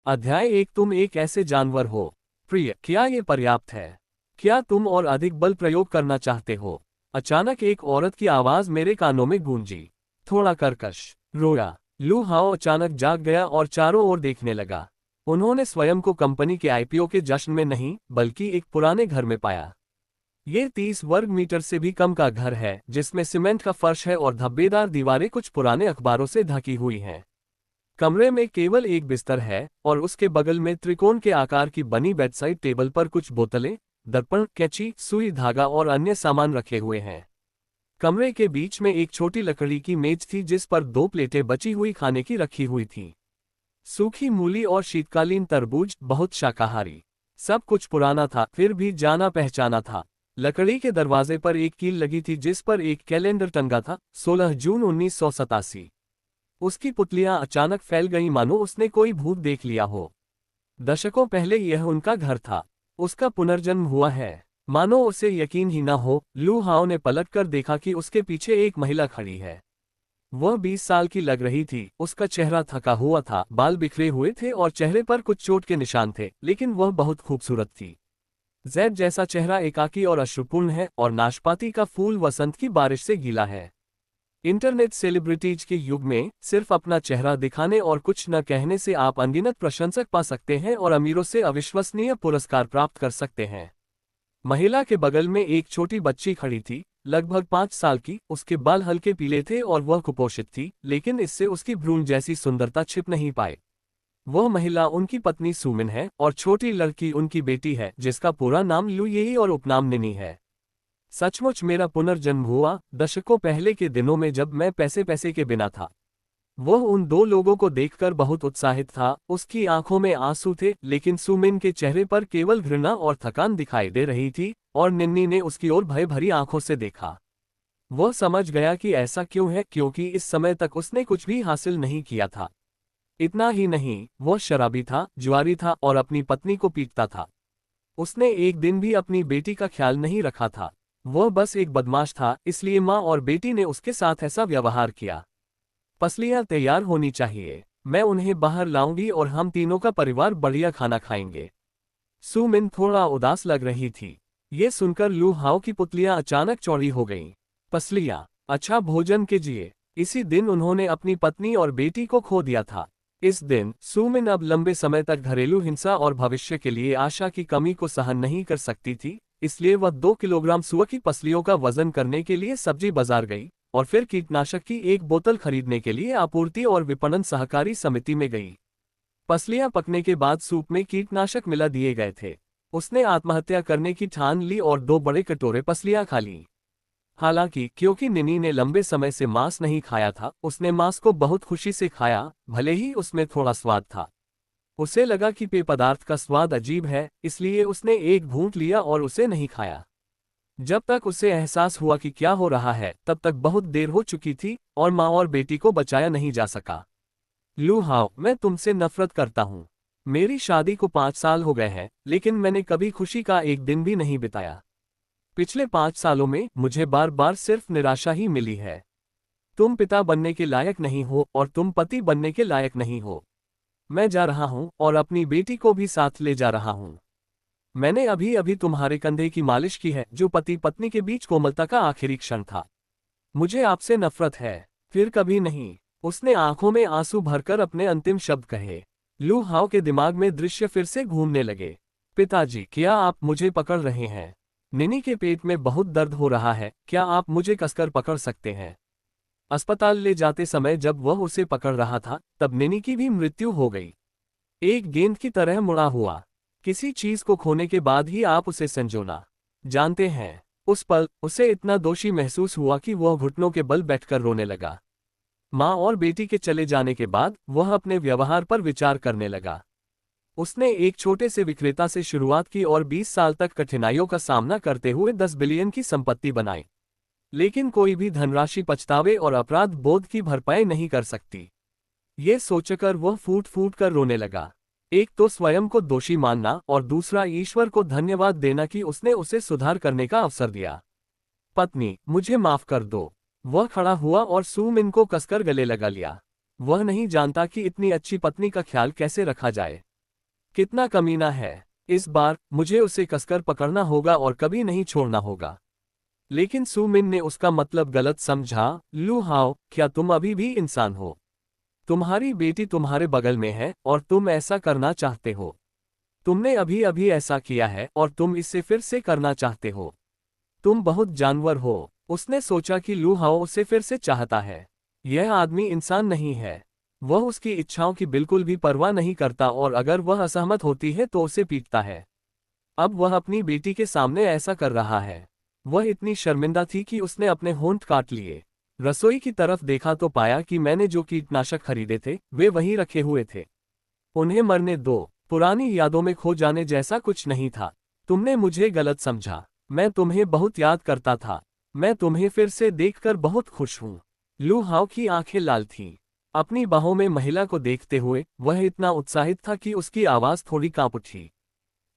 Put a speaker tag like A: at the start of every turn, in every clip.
A: अध्याय 1। तुम एक ऐसे जानवर हो। प्रिय, क्या ये पर्याप्त है? क्या तुम और अधिक बल प्रयोग करना चाहते हो? अचानक एक औरत की आवाज मेरे कानों में गूंजी। थोड़ा कर्कश। रोया। लू हाओ अचानक जाग गया और चारों ओर देखने लगा। उन्होंने स्वयं को कंपनी के आईपीओ के जश्न में नहीं, बल्कि एक पुराने घर में पाया। ये 30 वर्ग मीटर से भी कम का घर है, जिसमें सीमेंट का फर्श है और धब्बेदार दीवारें कुछ पुराने अखबारों से ढकी हुई हैं। कमरे में केवल एक बिस्तर है और उसके बगल में त्रिकोण के आकार की बनी बेडसाइड टेबल पर कुछ बोतलें, दर्पण, कैंची, सुई धागा और अन्य सामान रखे हुए हैं। कमरे के बीच में एक छोटी लकड़ी की मेज थी जिस पर 2 प्लेटें बची हुई खाने की रखी हुई थीं। सूखी मूली और शीतकालीन तरबूज, बहुत शाकाहारी। सब कुछ पुराना था, फिर भी जाना पहचाना था। लकड़ी के दरवाजे पर एक कील लगी थी जिस पर एक कैलेंडर टंगा था, 16 जून 1987। उसकी पुतलियां अचानक फैल गईं मानो उसने कोई भूत देख लिया हो। दशकों पहले यह उनका घर था। उसका पुनर्जन्म हुआ है। मानो उसे यकीन ही न हो, लू हाओ ने पलटकर देखा कि उसके पीछे एक महिला खड़ी है। वह 20 साल की लग रही थी। उसका चेहरा थका हुआ था, बाल बिखरे हुए थे और चेहरे पर कुछ चोट के निशान थे, लेकिन वह बहुत खूबसूरत थी। जैद जैसा चेहरा एकाकी और अश्रुपूर्ण है, और नाशपाती का फूल वसंत की बारिश से गीला है। इंटरनेट सेलिब्रिटीज के युग में सिर्फ अपना चेहरा दिखाने और कुछ न कहने से आप अनगिनत प्रशंसक पा सकते हैं और अमीरों से अविश्वसनीय पुरस्कार प्राप्त कर सकते हैं। महिला के बगल में एक छोटी बच्ची खड़ी थी, लगभग 5 साल की। उसके बाल हल्के पीले थे और वह कुपोषित थी, लेकिन इससे उसकी भ्रूण जैसी सुंदरता छिप नहीं पाई। वह महिला उनकी पत्नी सुमिन है और छोटी लड़की उनकी बेटी है, जिसका पूरा नाम लू येई और उपनाम निनी है। सचमुच मेरा पुनर्जन्म हुआ, दशकों पहले के दिनों में जब मैं पैसे के बिना था। वह उन 2 लोगों को देखकर बहुत उत्साहित था। उसकी आंखों में आंसू थे, लेकिन सुमिन के चेहरे पर केवल घृणा और थकान दिखाई दे रही थी, और निन्नी ने उसकी ओर भय भरी आंखों से देखा। वह समझ गया कि ऐसा क्यों है, क्योंकि इस समय तक उसने कुछ भी हासिल नहीं किया था। इतना ही नहीं, वह शराबी था, जुआरी था और अपनी पत्नी को पीटता था। उसने एक दिन भी अपनी बेटी का ख्याल नहीं रखा था। वह बस एक बदमाश था, इसलिए माँ और बेटी ने उसके साथ ऐसा व्यवहार किया। पसलियां तैयार होनी चाहिए। मैं उन्हें बाहर लाऊंगी और हम तीनों का परिवार बढ़िया खाना खाएंगे। सुमिन थोड़ा उदास लग रही थी। ये सुनकर लू हाओ की पुतलियां अचानक चौड़ी हो गईं। पसलियां, अच्छा भोजन कीजिए। इसी दिन उन्होंने अपनी पत्नी और बेटी को खो दिया था। इस दिन सुमिन अब लंबे समय तक घरेलू हिंसा और भविष्य के लिए आशा की कमी को सहन नहीं कर सकती थी, इसलिए वह 2 किलोग्राम सुअर की पसलियों का वजन करने के लिए सब्जी बाजार गई और फिर कीटनाशक की एक बोतल खरीदने के लिए आपूर्ति और विपणन सहकारी समिति में गई। पसलियां पकने के बाद सूप में कीटनाशक मिला दिए गए थे। उसने आत्महत्या करने की ठान ली और 2 बड़े कटोरे पसलियां खा लीं। हालांकि क्योंकि निनी ने लंबे समय से मांस नहीं खाया था, उसने मांस को बहुत खुशी से खाया, भले ही उसमें थोड़ा स्वाद था। उसे लगा कि पेय पदार्थ का स्वाद अजीब है, इसलिए उसने एक घूंट लिया और उसे नहीं खाया। जब तक उसे एहसास हुआ कि क्या हो रहा है, तब तक बहुत देर हो चुकी थी और माँ और बेटी को बचाया नहीं जा सका। लू हाओ, मैं तुमसे नफरत करता हूँ। मेरी शादी को 5 साल हो गए हैं, लेकिन मैंने कभी खुशी का एक दिन भी नहीं बिताया। पिछले 5 सालों में मुझे बार बार सिर्फ निराशा ही मिली है। तुम पिता बनने के लायक नहीं हो और तुम पति बनने के लायक नहीं हो। मैं जा रहा हूं और अपनी बेटी को भी साथ ले जा रहा हूं। मैंने अभी अभी तुम्हारे कंधे की मालिश की है, जो पति पत्नी के बीच कोमलता का आखिरी क्षण था। मुझे आपसे नफरत है। फिर कभी नहीं। उसने आंखों में आंसू भरकर अपने अंतिम शब्द कहे। लू हाओ के दिमाग में दृश्य फिर से घूमने लगे। पिताजी, क्या आप मुझे पकड़ रहे हैं? निनी के पेट में बहुत दर्द हो रहा है, क्या आप मुझे कसकर पकड़ सकते हैं? अस्पताल ले जाते समय जब वह उसे पकड़ रहा था, तब निनी की भी मृत्यु हो गई। एक गेंद की तरह मुड़ा हुआ। किसी चीज को खोने के बाद ही आप उसे संजोना जानते हैं। उस पल उसे इतना दोषी महसूस हुआ कि वह घुटनों के बल बैठकर रोने लगा। माँ और बेटी के चले जाने के बाद वह अपने व्यवहार पर विचार करने लगा। उसने एक छोटे से विक्रेता से शुरुआत की और 20 साल तक कठिनाइयों का सामना करते हुए 10 बिलियन की संपत्ति बनाई। लेकिन कोई भी धनराशि पछतावे और अपराध बोध की भरपाई नहीं कर सकती। ये सोचकर वह फूट फूट कर रोने लगा। एक तो स्वयं को दोषी मानना और दूसरा ईश्वर को धन्यवाद देना कि उसने उसे सुधार करने का अवसर दिया। पत्नी, मुझे माफ कर दो। वह खड़ा हुआ और सुमिन को कसकर गले लगा लिया। वह नहीं जानता कि इतनी अच्छी पत्नी का ख्याल कैसे रखा जाए। कितना कमीना है। इस बार मुझे उसे कसकर पकड़ना होगा और कभी नहीं छोड़ना होगा। लेकिन सू मिन ने उसका मतलब गलत समझा। लू हाओ, क्या तुम अभी भी इंसान हो? तुम्हारी बेटी तुम्हारे बगल में है और तुम ऐसा करना चाहते हो। तुमने अभी अभी ऐसा किया है और तुम इसे फिर से करना चाहते हो। तुम बहुत जानवर हो। उसने सोचा कि लू हाओ उसे फिर से चाहता है। यह आदमी इंसान नहीं है। वह उसकी इच्छाओं की बिल्कुल भी परवाह नहीं करता और अगर वह असहमत होती है तो उसे पीटता है। अब वह अपनी बेटी के सामने ऐसा कर रहा है। वह इतनी शर्मिंदा थी कि उसने अपने होंठ काट लिए। रसोई की तरफ देखा तो पाया कि मैंने जो कीटनाशक खरीदे थे वे वहीं रखे हुए थे। उन्हें मरने दो। पुरानी यादों में खो जाने जैसा कुछ नहीं था। तुमने मुझे गलत समझा। मैं तुम्हें बहुत याद करता था। मैं तुम्हें फिर से देखकर बहुत खुश हूँ। लू हाओ की आंखें लाल थीं। अपनी बाहों में महिला को देखते हुए वह इतना उत्साहित था कि उसकी आवाज थोड़ी कांप उठी।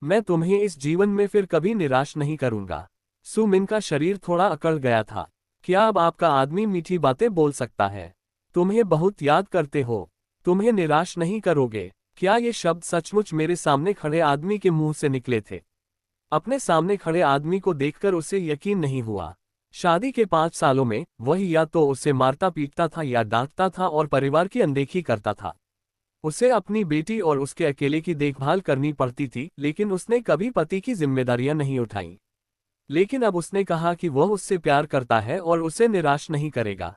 A: मैं तुम्हें इस जीवन में फिर कभी निराश नहीं करूंगा। सू मिन का शरीर थोड़ा अकड़ गया था। क्या अब आपका आदमी मीठी बातें बोल सकता है? तुम्हें बहुत याद करते हो। तुम्हें निराश नहीं करोगे। क्या ये शब्द सचमुच मेरे सामने खड़े आदमी के मुंह से निकले थे? अपने सामने खड़े आदमी को देखकर उसे यकीन नहीं हुआ। शादी के 5 सालों में वह या तो उसे मारता पीटता था या डांटता था और परिवार की अनदेखी करता था। उसे अपनी बेटी और उसके अकेले की देखभाल करनी पड़ती थी, लेकिन उसने कभी पति की जिम्मेदारियां नहीं उठाईं। लेकिन अब उसने कहा कि वह उससे प्यार करता है और उसे निराश नहीं करेगा।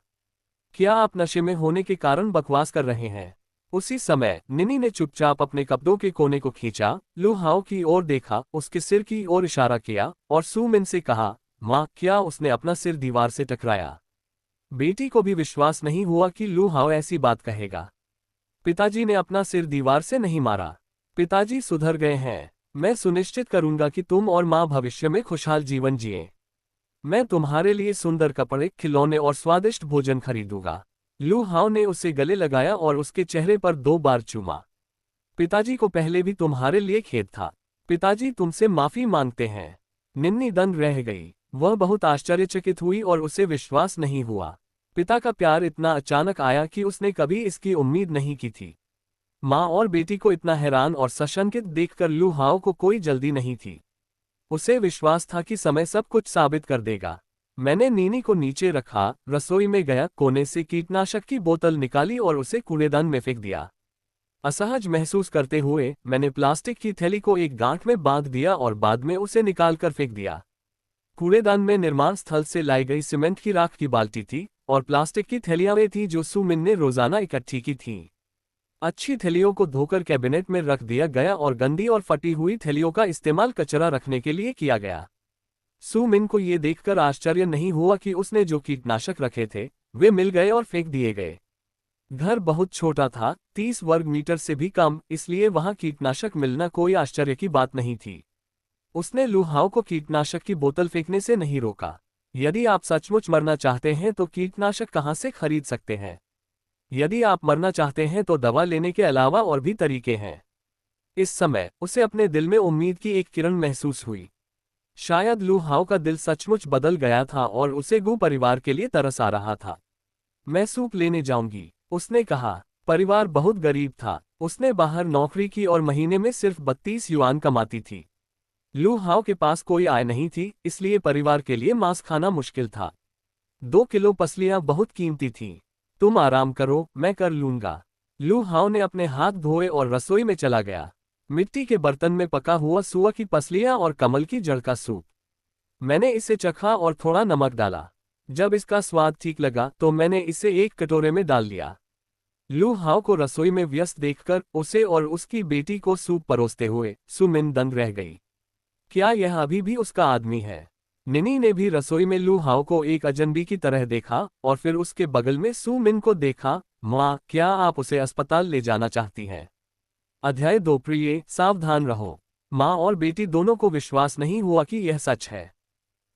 A: क्या आप नशे में होने के कारण बकवास कर रहे हैं? उसी समय निनी ने चुपचाप अपने कपड़ों के कोने को खींचा, लू हाओ की ओर देखा, उसके सिर की ओर इशारा किया और सू मिन से कहा, माँ, क्या उसने अपना सिर दीवार से टकराया? बेटी को भी विश्वास नहीं हुआ कि लू हाओ ऐसी बात कहेगा। पिताजी ने अपना सिर दीवार से नहीं मारा। पिताजी सुधर गए हैं। मैं सुनिश्चित करूंगा कि तुम और माँ भविष्य में खुशहाल जीवन जिए। मैं तुम्हारे लिए सुंदर कपड़े, खिलौने और स्वादिष्ट भोजन खरीदूंगा। लू हाओ ने उसे गले लगाया और उसके चेहरे पर 2 बार चूमा। पिताजी को पहले भी तुम्हारे लिए खेद था। पिताजी तुमसे माफी मांगते हैं। निन्नी दंग रह गई। वह बहुत आश्चर्यचकित हुई और उसे विश्वास नहीं हुआ। पिता का प्यार इतना अचानक आया कि उसने कभी इसकी उम्मीद नहीं की थी। माँ और बेटी को इतना हैरान और सशंकित देखकर लू हाओ को कोई जल्दी नहीं थी। उसे विश्वास था कि समय सब कुछ साबित कर देगा। मैंने नीनी को नीचे रखा, रसोई में गया, कोने से कीटनाशक की बोतल निकाली और उसे कूड़ेदान में फेंक दिया। असहज महसूस करते हुए मैंने प्लास्टिक की थैली को एक गांठ में बांध दिया और बाद में उसे निकालकर फेंक दिया। कूड़ेदान में निर्माण स्थल से लाई गई सीमेंट की राख की बाल्टी थी और प्लास्टिक की थैलियां वे थीं जो सू मिन ने रोजाना इकट्ठी की थीं। अच्छी थैलियों को धोकर कैबिनेट में रख दिया गया और गंदी और फटी हुई थैलियों का इस्तेमाल कचरा रखने के लिए किया गया। सू मिन को ये देखकर आश्चर्य नहीं हुआ कि उसने जो कीटनाशक रखे थे वे मिल गए और फेंक दिए गए। घर बहुत छोटा था, 30 वर्ग मीटर से भी कम, इसलिए वहां कीटनाशक मिलना कोई आश्चर्य की बात नहीं थी। उसने लू हाओ को कीटनाशक की बोतल फेंकने से नहीं रोका। यदि आप सचमुच मरना चाहते हैं तो कीटनाशक कहाँ से खरीद सकते हैं? यदि आप मरना चाहते हैं तो दवा लेने के अलावा और भी तरीके हैं। इस समय उसे अपने दिल में उम्मीद की एक किरण महसूस हुई। शायद लू हाओ का दिल सचमुच बदल गया था और उसे गू परिवार के लिए तरस आ रहा था। मैं सूप लेने जाऊंगी, उसने कहा। परिवार बहुत गरीब था। उसने बाहर नौकरी की और महीने में सिर्फ 32 युआन कमाती थी। लू हाओ के पास कोई आय नहीं थी, इसलिए परिवार के लिए मांस खाना मुश्किल था। 2 किलो पसलियां बहुत कीमती थीं। तुम आराम करो, मैं कर लूंगा। लू हाओ ने अपने हाथ धोए और रसोई में चला गया। मिट्टी के बर्तन में पका हुआ सुअर की पसलियां और कमल की जड़ का सूप। मैंने इसे चखा और थोड़ा नमक डाला। जब इसका स्वाद ठीक लगा तो मैंने इसे एक कटोरे में डाल लिया। लू हाओ को रसोई में व्यस्त देखकर उसे और उसकी बेटी को सूप परोसते हुए सू मिन दंग रह गई। क्या यह अभी भी उसका आदमी है? निनी ने भी रसोई में लू हाओ को एक अजनबी की तरह देखा और फिर उसके बगल में सू मिन को देखा। माँ, क्या आप उसे अस्पताल ले जाना चाहती हैं? अध्याय 2। प्रिय, सावधान रहो। माँ और बेटी दोनों को विश्वास नहीं हुआ कि यह सच है।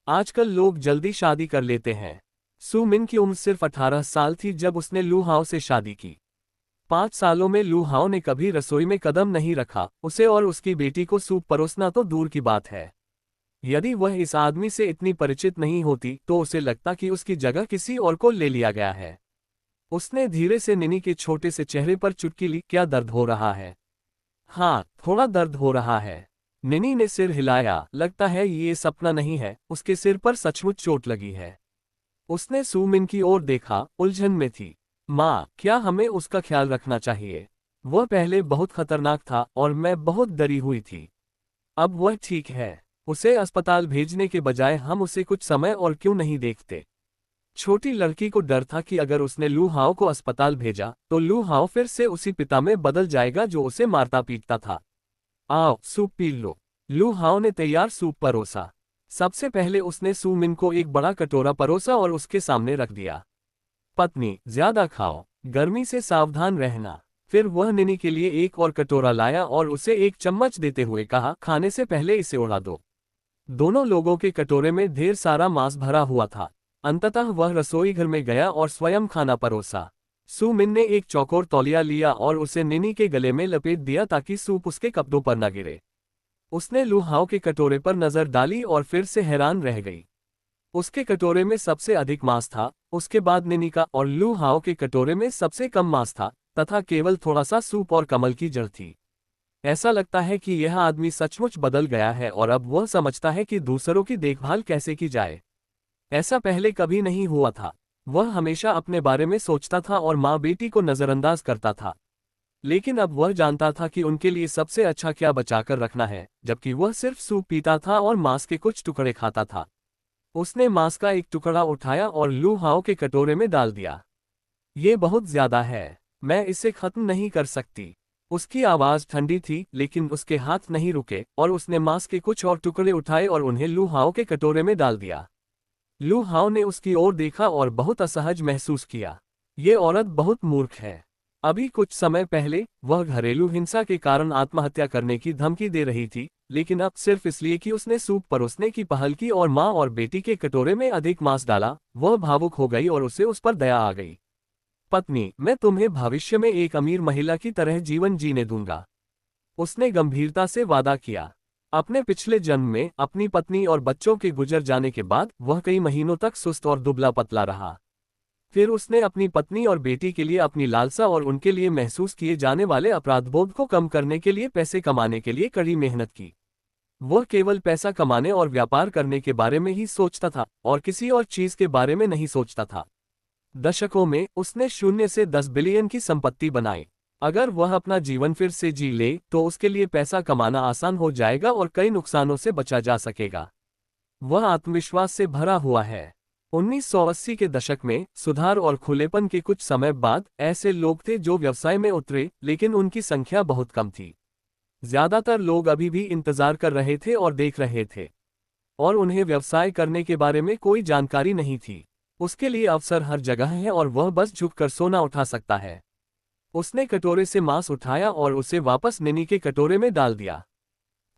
A: आजकल लोग जल्दी शादी कर लेते हैं। सू मिन की उम्र सिर्फ 18 साल थी जब उसने लू हाओ से शादी की। 5 सालों में लू हाओ ने कभी रसोई में कदम नहीं रखा। उसे और उसकी बेटी को सूप परोसना तो दूर की बात है। यदि वह इस आदमी से इतनी परिचित नहीं होती तो उसे लगता कि उसकी जगह किसी और को ले लिया गया है। उसने धीरे से निनी के छोटे से चेहरे पर चुटकी ली। क्या दर्द हो रहा है? हाँ, थोड़ा दर्द हो रहा है। निनी ने सिर हिलाया। लगता है ये सपना नहीं है, उसके सिर पर सचमुच चोट लगी है। उसने सुमिन की ओर देखा, उलझन में थी। माँ, क्या हमें उसका ख्याल रखना चाहिए? वह पहले बहुत खतरनाक था और मैं बहुत डरी हुई थी। अब वह ठीक है। उसे अस्पताल भेजने के बजाय हम उसे कुछ समय और क्यों नहीं देखते? छोटी लड़की को डर था कि अगर उसने लू हाओ को अस्पताल भेजा तो लू हाओ फिर से उसी पिता में बदल जाएगा जो उसे मारता पीटता था। आओ, सूप पी लो। लू हाओ ने तैयार सूप परोसा। सबसे पहले उसने सुमिन को एक बड़ा कटोरा परोसा और उसके सामने रख दिया। पत्नी, ज्यादा खाओ, गर्मी से सावधान रहना। फिर वह निनी के लिए एक और कटोरा लाया और उसे एक चम्मच देते हुए कहा, खाने से पहले इसे उड़ा दो। दोनों लोगों के कटोरे में ढेर सारा मांस भरा हुआ था। अंततः वह रसोई घर में गया और स्वयं खाना परोसा। सुमिन ने एक चौकोर तौलिया लिया और उसे निनी के गले में लपेट दिया ताकि सूप उसके कपड़ों पर न गिरे। उसने लू हाओ के कटोरे पर नजर डाली और फिर से हैरान रह गई। उसके कटोरे में सबसे अधिक मांस था, उसके बाद निनी का, और लू हाओ के कटोरे में सबसे कम मांस था, तथा केवल थोड़ा सा सूप और कमल की जड़ थी। ऐसा लगता है कि यह आदमी सचमुच बदल गया है और अब वह समझता है कि दूसरों की देखभाल कैसे की जाए। ऐसा पहले कभी नहीं हुआ था। वह हमेशा अपने बारे में सोचता था और माँ बेटी को नजरअंदाज करता था। लेकिन अब वह जानता था कि उनके लिए सबसे अच्छा क्या बचाकर रखना है, जबकि वह सिर्फ सूप पीता था और मांस के कुछ टुकड़े खाता था। उसने मांस का एक टुकड़ा उठाया और लू हाओ के कटोरे में डाल दिया। ये बहुत ज्यादा है, मैं इसे खत्म नहीं कर सकती। उसकी आवाज ठंडी थी, लेकिन उसके हाथ नहीं रुके और उसने मांस के कुछ और टुकड़े उठाए और उन्हें लू हाओ के कटोरे में डाल दिया। लू हाओ ने उसकी ओर देखा और बहुत असहज महसूस किया। ये औरत बहुत मूर्ख है। अभी कुछ समय पहले वह घरेलू हिंसा के कारण आत्महत्या करने की धमकी दे रही थी, लेकिन अब सिर्फ इसलिए कि उसने सूप परोसने की पहल की और माँ और बेटी के कटोरे में अधिक मांस डाला, वह भावुक हो गई और उसे उस पर दया आ गई। पत्नी, मैं तुम्हें भविष्य में एक अमीर महिला की तरह जीवन जीने दूंगा। उसने गंभीरता से वादा किया। अपने पिछले जन्म में अपनी पत्नी और बच्चों के गुजर जाने के बाद वह कई महीनों तक सुस्त और दुबला पतला रहा। फिर उसने अपनी पत्नी और बेटी के लिए अपनी लालसा और उनके लिए महसूस किए जाने वाले अपराधबोध को कम करने के लिए पैसे कमाने के लिए कड़ी मेहनत की। वह केवल पैसा कमाने और व्यापार करने के बारे में ही सोचता था और किसी और चीज के बारे में नहीं सोचता था। दशकों में उसने 0 से 10 बिलियन की संपत्ति बनाई। अगर वह अपना जीवन फिर से जी ले तो उसके लिए पैसा कमाना आसान हो जाएगा और कई नुकसानों से बचा जा सकेगा। वह आत्मविश्वास से भरा हुआ है। 1980 के दशक में सुधार और खुलेपन के कुछ समय बाद ऐसे लोग थे जो व्यवसाय में उतरे, लेकिन उनकी संख्या बहुत कम थी। ज्यादातर लोग अभी भी इंतजार कर रहे थे और देख रहे थे, और उन्हें व्यवसाय करने के बारे में कोई जानकारी नहीं थी। उसके लिए अवसर हर जगह है और वह बस झुककर सोना उठा सकता है। उसने कटोरे से मांस उठाया और उसे वापस निनी के कटोरे में डाल दिया।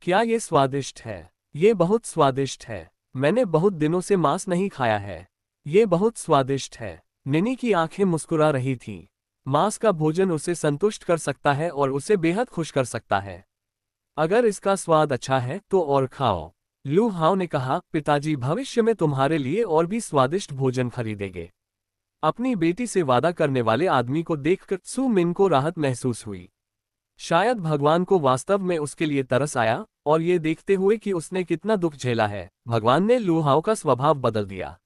A: क्या ये स्वादिष्ट है? ये बहुत स्वादिष्ट है। मैंने बहुत दिनों से मांस नहीं खाया है। ये बहुत स्वादिष्ट है। निनी की आंखें मुस्कुरा रही थीं। मांस का भोजन उसे संतुष्ट कर सकता है और उसे बेहद खुश कर सकता है। अगर इसका स्वाद अच्छा है तो और खाओ। लू हाओ ने कहा, पिताजी भविष्य में तुम्हारे लिए और भी स्वादिष्ट भोजन खरीदेंगे। अपनी बेटी से वादा करने वाले आदमी को देखकर सु मिन को राहत महसूस हुई। शायद भगवान को वास्तव में उसके लिए तरस आया, और ये देखते हुए कि उसने कितना दुख झेला है, भगवान ने लू हाओ का स्वभाव बदल दिया।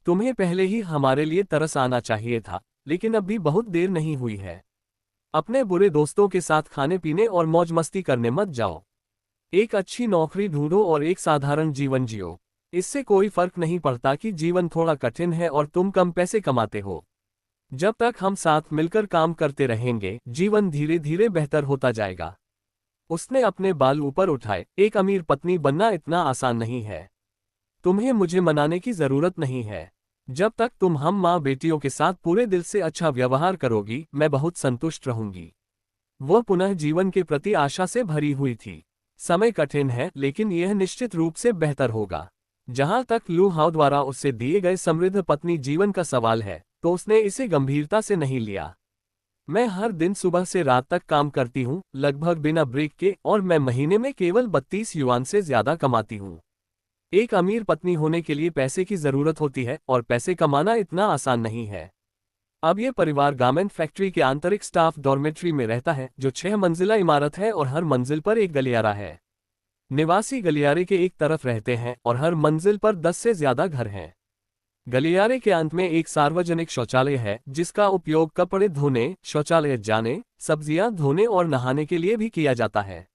A: तुम्हें पहले ही हमारे लिए तरस आना चाहिए था, लेकिन अब भी बहुत देर नहीं हुई है। अपने बुरे दोस्तों के साथ खाने पीने और मौज मस्ती करने मत जाओ। एक अच्छी नौकरी ढूंढो और एक साधारण जीवन जियो। इससे कोई फर्क नहीं पड़ता कि जीवन थोड़ा कठिन है और तुम कम पैसे कमाते हो। जब तक हम साथ मिलकर काम करते रहेंगे, जीवन धीरे धीरे बेहतर होता जाएगा। उसने अपने बाल ऊपर उठाए। एक अमीर पत्नी बनना इतना आसान नहीं है। तुम्हें मुझे मनाने की जरूरत नहीं है। जब तक तुम हम माँ बेटियों के साथ पूरे दिल से अच्छा व्यवहार करोगी, मैं बहुत संतुष्ट रहूंगी। वह पुनः जीवन के प्रति आशा से भरी हुई थी। समय कठिन है, लेकिन यह निश्चित रूप से बेहतर होगा। जहां तक लू हाओ द्वारा उससे दिए गए समृद्ध पत्नी जीवन का सवाल है, तो उसने इसे गंभीरता से नहीं लिया। मैं हर दिन सुबह से रात तक काम करती हूँ, लगभग बिना ब्रेक के, और मैं महीने में केवल 32 युआन से ज्यादा कमाती हूँ। एक अमीर पत्नी होने के लिए पैसे की जरूरत होती है और पैसे कमाना इतना आसान नहीं है। अब ये परिवार गारमेंट फैक्ट्री के आंतरिक स्टाफ डॉर्मेट्री में रहता है, जो 6 मंजिला इमारत है और हर मंजिल पर एक गलियारा है। निवासी गलियारे के एक तरफ रहते हैं और हर मंजिल पर 10 से ज्यादा घर हैं। गलियारे के अंत में एक सार्वजनिक शौचालय है, जिसका उपयोग कपड़े धोने, शौचालय जाने, सब्जियां धोने और नहाने के लिए भी किया जाता है।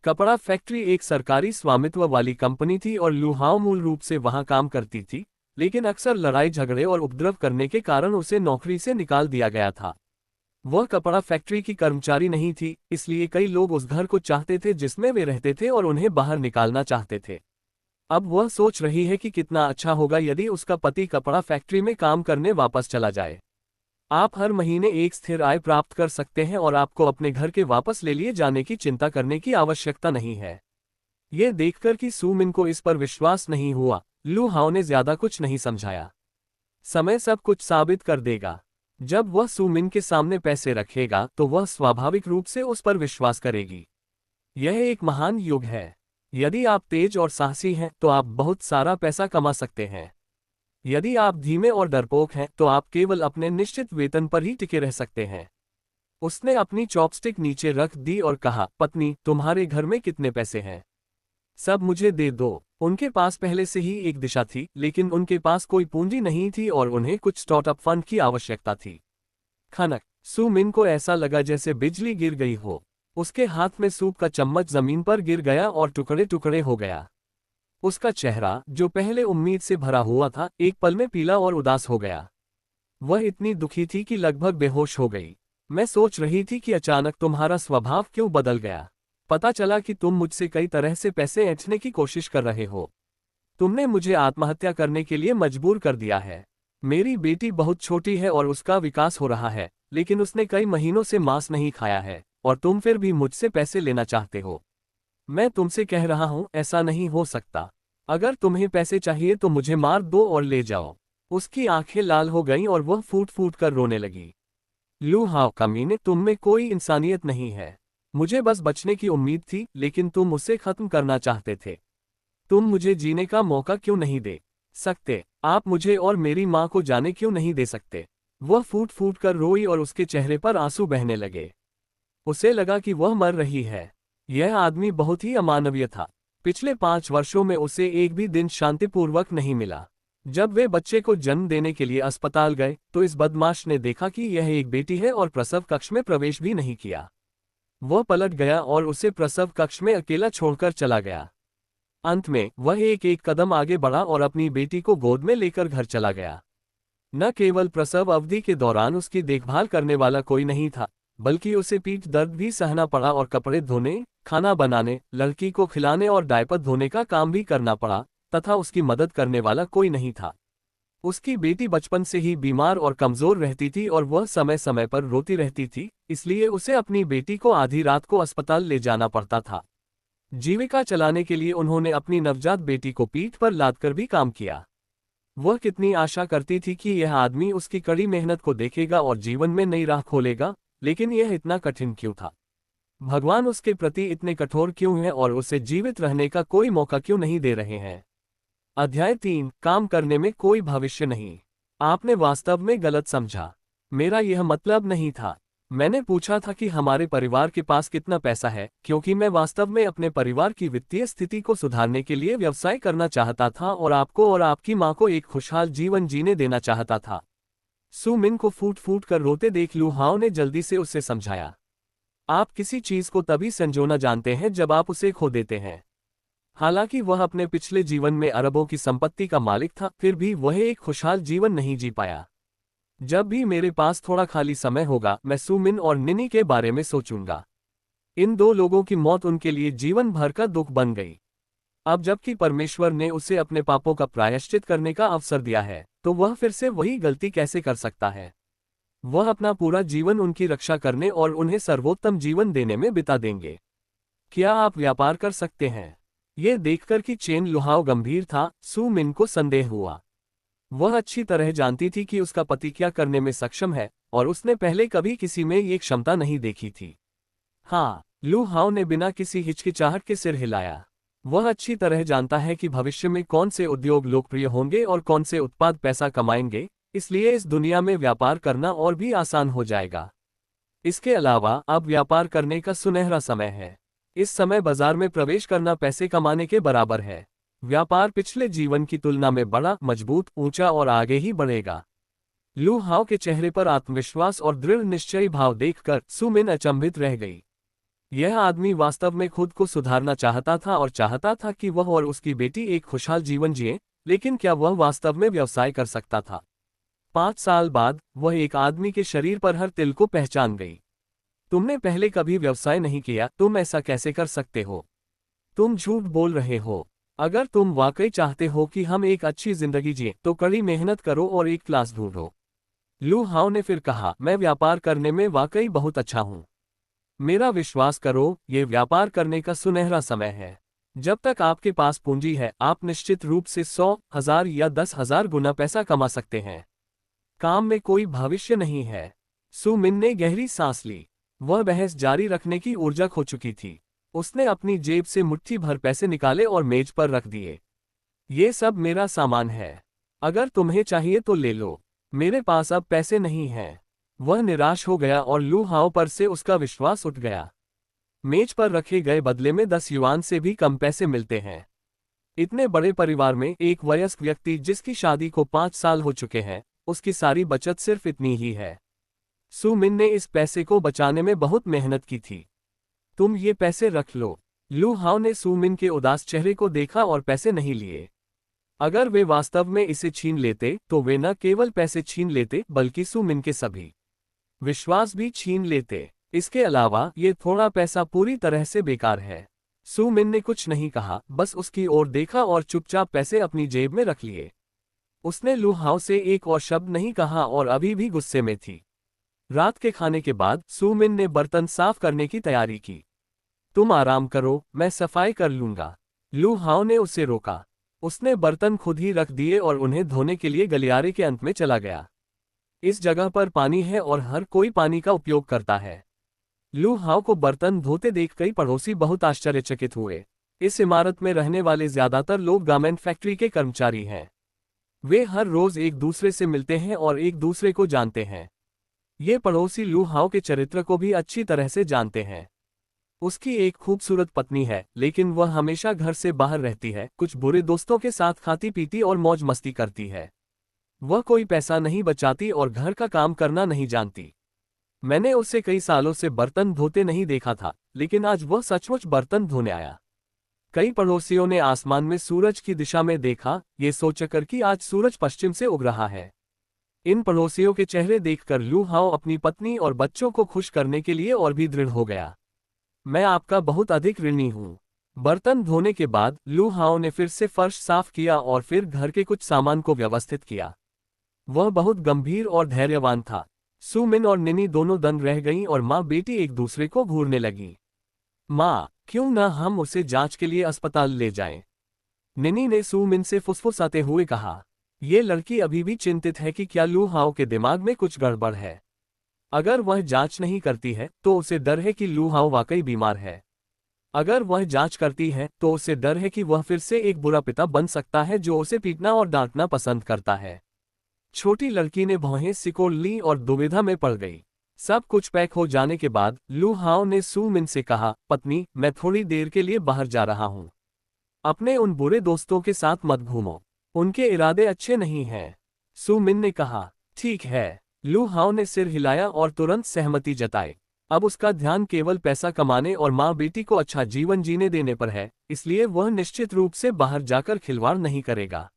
A: कपड़ा फैक्ट्री एक सरकारी स्वामित्व वाली कंपनी थी और लू हाओ मूल रूप से वहां काम करती थी, लेकिन अक्सर लड़ाई झगड़े और उपद्रव करने के कारण उसे नौकरी से निकाल दिया गया था। वह कपड़ा फैक्ट्री की कर्मचारी नहीं थी, इसलिए कई लोग उस घर को चाहते थे जिसमें वे रहते थे और उन्हें बाहर निकालना चाहते थे। अब वह सोच रही है कि कितना अच्छा होगा यदि उसका पति कपड़ा फैक्ट्री में काम करने वापस चला जाए। आप हर महीने एक स्थिर आय प्राप्त कर सकते हैं और आपको अपने घर के वापस ले लिए जाने की चिंता करने की आवश्यकता नहीं है। यह देखकर कि सू मिन को इस पर विश्वास नहीं हुआ, लू हाओ ने ज्यादा कुछ नहीं समझाया। समय सब कुछ साबित कर देगा। जब वह सू मिन के सामने पैसे रखेगा तो वह स्वाभाविक रूप से उस पर विश्वास करेगी। यह एक महान युग है। यदि आप तेज और साहसी हैं तो आप बहुत सारा पैसा कमा सकते हैं। यदि आप धीमे और डरपोक हैं तो आप केवल अपने निश्चित वेतन पर ही टिके रह सकते हैं। उसने अपनी चॉपस्टिक नीचे रख दी और कहा, पत्नी, तुम्हारे घर में कितने पैसे हैं? सब मुझे दे दो। उनके पास पहले से ही एक दिशा थी, लेकिन उनके पास कोई पूंजी नहीं थी और उन्हें कुछ स्टार्टअप फंड की आवश्यकता थी। खनक। सू मिन को ऐसा लगा जैसे बिजली गिर गई हो। उसके हाथ में सूप का चम्मच जमीन पर गिर गया और टुकड़े टुकड़े हो गया। उसका चेहरा, जो पहले उम्मीद से भरा हुआ था, एक पल में पीला और उदास हो गया। वह इतनी दुखी थी कि लगभग बेहोश हो गई। मैं सोच रही थी कि अचानक तुम्हारा स्वभाव क्यों बदल गया। पता चला कि तुम मुझसे कई तरह से पैसे ऐंठने की कोशिश कर रहे हो। तुमने मुझे आत्महत्या करने के लिए मजबूर कर दिया है। मेरी बेटी बहुत छोटी है और उसका विकास हो रहा है, लेकिन उसने कई महीनों से मांस नहीं खाया है, और तुम फिर भी मुझसे पैसे लेना चाहते हो। मैं तुमसे कह रहा हूं, ऐसा नहीं हो सकता। अगर तुम्हें पैसे चाहिए तो मुझे मार दो और ले जाओ। उसकी आंखें लाल हो गईं और वह फूट फूट कर रोने लगी। लू हाओ, कमीने, तुम में कोई इंसानियत नहीं है। मुझे बस बचने की उम्मीद थी, लेकिन तुम उसे खत्म करना चाहते थे। तुम मुझे जीने का मौका क्यों नहीं दे सकते? आप मुझे और मेरी माँ को जाने क्यों नहीं दे सकते? वह फूट फूट कर रोई और उसके चेहरे पर आंसू बहने लगे। उसे लगा कि वह मर रही है। यह आदमी बहुत ही अमानवीय था। पिछले 5 वर्षों में उसे एक भी दिन शांतिपूर्वक नहीं मिला। जब वे बच्चे को जन्म देने के लिए अस्पताल गए तो इस बदमाश ने देखा कि यह एक बेटी है और प्रसव कक्ष में प्रवेश भी नहीं किया। वह पलट गया और उसे प्रसव कक्ष में अकेला छोड़कर चला गया। अंत में वह एक एक कदम आगे बढ़ा और अपनी बेटी को गोद में लेकर घर चला गया। न केवल प्रसव अवधि के दौरान उसकी देखभाल करने वाला कोई नहीं था, बल्कि उसे पीठ दर्द भी सहना पड़ा और कपड़े धोने, खाना बनाने, लड़की को खिलाने और डायपर धोने का काम भी करना पड़ा, तथा उसकी मदद करने वाला कोई नहीं था। उसकी बेटी बचपन से ही बीमार और कमजोर रहती थी और वह समय समय पर रोती रहती थी, इसलिए उसे अपनी बेटी को आधी रात को अस्पताल ले जाना पड़ता था। जीविका चलाने के लिए उन्होंने अपनी नवजात बेटी को पीठ पर लादकर भी काम किया। वह कितनी आशा करती थी कि यह आदमी उसकी कड़ी मेहनत को देखेगा और जीवन में नई राह खोलेगा, लेकिन यह इतना कठिन क्यों था? भगवान उसके प्रति इतने कठोर क्यों हैं और उसे जीवित रहने का कोई मौका क्यों नहीं दे रहे हैं? अध्याय 3, काम करने में कोई भविष्य नहीं। आपने वास्तव में गलत समझा। मेरा यह मतलब नहीं था। मैंने पूछा था कि हमारे परिवार के पास कितना पैसा है, क्योंकि मैं वास्तव में अपने परिवार की वित्तीय स्थिति को सुधारने के लिए व्यवसाय करना चाहता था और आपको और आपकी माँ को एक खुशहाल जीवन जीने देना चाहता था। सू मिन को फूट फूट कर रोते देख लू हाओ ने जल्दी से उसे समझाया। आप किसी चीज को तभी संजोना जानते हैं जब आप उसे खो देते हैं। हालांकि वह अपने पिछले जीवन में अरबों की संपत्ति का मालिक था, फिर भी वह एक खुशहाल जीवन नहीं जी पाया। जब भी मेरे पास थोड़ा खाली समय होगा, मैं सू मिन और निनी के बारे में सोचूंगा। इन 2 लोगों की मौत उनके लिए जीवन भर का दुख बन गई। अब जबकि परमेश्वर ने उसे अपने पापों का प्रायश्चित करने का अवसर दिया है, तो वह फिर से वही गलती कैसे कर सकता है? वह अपना पूरा जीवन उनकी रक्षा करने और उन्हें सर्वोत्तम जीवन देने में बिता देंगे। क्या आप व्यापार कर सकते हैं? यह देखकर कि चेन लुहाओ गंभीर था, सू मिन को संदेह हुआ। वह अच्छी तरह जानती थी कि उसका पति क्या करने में सक्षम है, और उसने पहले कभी किसी में ये क्षमता नहीं देखी थी। हाँ, लू हाओ ने बिना किसी हिचकिचाहट के सिर हिलाया। वह अच्छी तरह जानता है कि भविष्य में कौन से उद्योग लोकप्रिय होंगे और कौन से उत्पाद पैसा कमाएंगे, इसलिए इस दुनिया में व्यापार करना और भी आसान हो जाएगा। इसके अलावा अब व्यापार करने का सुनहरा समय है। इस समय बाजार में प्रवेश करना पैसे कमाने के बराबर है। व्यापार पिछले जीवन की तुलना में बड़ा, मजबूत, ऊंचा और आगे ही बढ़ेगा। लू हाओ के चेहरे पर आत्मविश्वास और दृढ़ निश्चयी भाव देखकर सु मिन अचंभित रह गई। यह आदमी वास्तव में खुद को सुधारना चाहता था और चाहता था कि वह और उसकी बेटी एक खुशहाल जीवन जिए, लेकिन क्या वह वास्तव में व्यवसाय कर सकता था? 5 साल बाद वह एक आदमी के शरीर पर हर तिल को पहचान गई। तुमने पहले कभी व्यवसाय नहीं किया, तुम ऐसा कैसे कर सकते हो? तुम झूठ बोल रहे हो। अगर तुम वाकई चाहते हो कि हम एक अच्छी जिंदगी जिए तो कड़ी मेहनत करो और एक क्लास ढूंढो। लू हाओ ने फिर कहा, मैं व्यापार करने में वाकई बहुत अच्छा हूं। मेरा विश्वास करो, ये व्यापार करने का सुनहरा समय है। जब तक आपके पास पूंजी है, आप निश्चित रूप से 100, 1000 या 10,000 गुना पैसा कमा सकते हैं। काम में कोई भविष्य नहीं है। सु मिन ने गहरी सांस ली। वह बहस जारी रखने की ऊर्जा खो चुकी थी। उसने अपनी जेब से मुट्ठी भर पैसे निकाले और मेज पर रख दिए। ये सब मेरा सामान है। अगर तुम्हें चाहिए तो ले लो। मेरे पास अब पैसे नहीं हैं। वह निराश हो गया और लू हाओ पर से उसका विश्वास उठ गया। मेज पर रखे गए बदले में 10 युआन से भी कम पैसे मिलते हैं। इतने बड़े परिवार में एक वयस्क व्यक्ति जिसकी शादी को 5 साल हो चुके हैं, उसकी सारी बचत सिर्फ इतनी ही है। सु मिन ने इस पैसे को बचाने में बहुत मेहनत की थी। तुम ये पैसे रख लो। लू हाओ ने सु मिन के उदास चेहरे को देखा और पैसे नहीं लिए। अगर वे वास्तव में इसे छीन लेते तो वे न केवल पैसे छीन लेते बल्कि सु मिन के सभी विश्वास भी छीन लेते। इसके अलावा ये थोड़ा पैसा पूरी तरह से बेकार है। सु मिन ने कुछ नहीं कहा, बस उसकी ओर देखा और चुपचाप पैसे अपनी जेब में रख लिए। उसने लू हाओ से एक और शब्द नहीं कहा और अभी भी गुस्से में थी। रात के खाने के बाद सु मिन ने बर्तन साफ करने की तैयारी की। तुम आराम करो, मैं सफाई कर लूंगा। लू हाओ ने उसे रोका। उसने बर्तन खुद ही रख दिए और उन्हें धोने के लिए गलियारे के अंत में चला गया। इस जगह पर पानी है और हर कोई पानी का उपयोग करता है। लू हाओ को बर्तन धोते देख कई पड़ोसी बहुत आश्चर्यचकित हुए। इस इमारत में रहने वाले ज्यादातर लोग गारमेंट फैक्ट्री के कर्मचारी हैं। वे हर रोज एक दूसरे से मिलते हैं और एक दूसरे को जानते हैं। ये पड़ोसी लू हाओ के चरित्र को भी अच्छी तरह से जानते हैं। उसकी एक खूबसूरत पत्नी है, लेकिन वह हमेशा घर से बाहर रहती है, कुछ बुरे दोस्तों के साथ खाती पीती और मौज मस्ती करती है। वह कोई पैसा नहीं बचाती और घर का काम करना नहीं जानती। मैंने उसे कई सालों से बर्तन धोते नहीं देखा था, लेकिन आज वह सचमुच बर्तन धोने आया। कई पड़ोसियों ने आसमान में सूरज की दिशा में देखा, ये सोचकर कि आज सूरज पश्चिम से उग रहा है। इन पड़ोसियों के चेहरे देखकर लू हाओ अपनी पत्नी और बच्चों को खुश करने के लिए और भी दृढ़ हो गया। मैं आपका बहुत अधिक ऋणी हूँ। बर्तन धोने के बाद लू हाओ ने फिर से फर्श साफ किया और फिर घर के कुछ सामान को व्यवस्थित किया। वह बहुत गंभीर और धैर्यवान था। सु मिन और निनी दोनों दंग रह गईं और माँ बेटी एक दूसरे को घूरने लगीं। माँ, क्यों न हम उसे जांच के लिए अस्पताल ले जाएं? निनी ने सु मिन से फुसफुसाते हुए कहा। ये लड़की अभी भी चिंतित है कि क्या लू हाओ के दिमाग में कुछ गड़बड़ है। अगर वह जांच नहीं करती है तो उसे डर है कि लू हाओ वाकई बीमार है। अगर वह जांच करती है तो उसे डर है कि वह फिर से एक बुरा पिता बन सकता है जो उसे पीटना और डांटना पसंद करता है। छोटी लड़की ने भौहें सिकोड़ ली और दुविधा में पड़ गई। सब कुछ पैक हो जाने के बाद लू हाओ ने सु मिन से कहा, पत्नी, मैं थोड़ी देर के लिए बाहर जा रहा हूँ। अपने उन बुरे दोस्तों के साथ मत घूमो। उनके इरादे अच्छे नहीं हैं। सु मिन ने कहा, ठीक है। लू हाओ ने सिर हिलाया और तुरंत सहमति जताई। अब उसका ध्यान केवल पैसा कमाने और माँ बेटी को अच्छा जीवन जीने देने पर है, इसलिए वह निश्चित रूप से बाहर जाकर खिलवाड़ नहीं करेगा।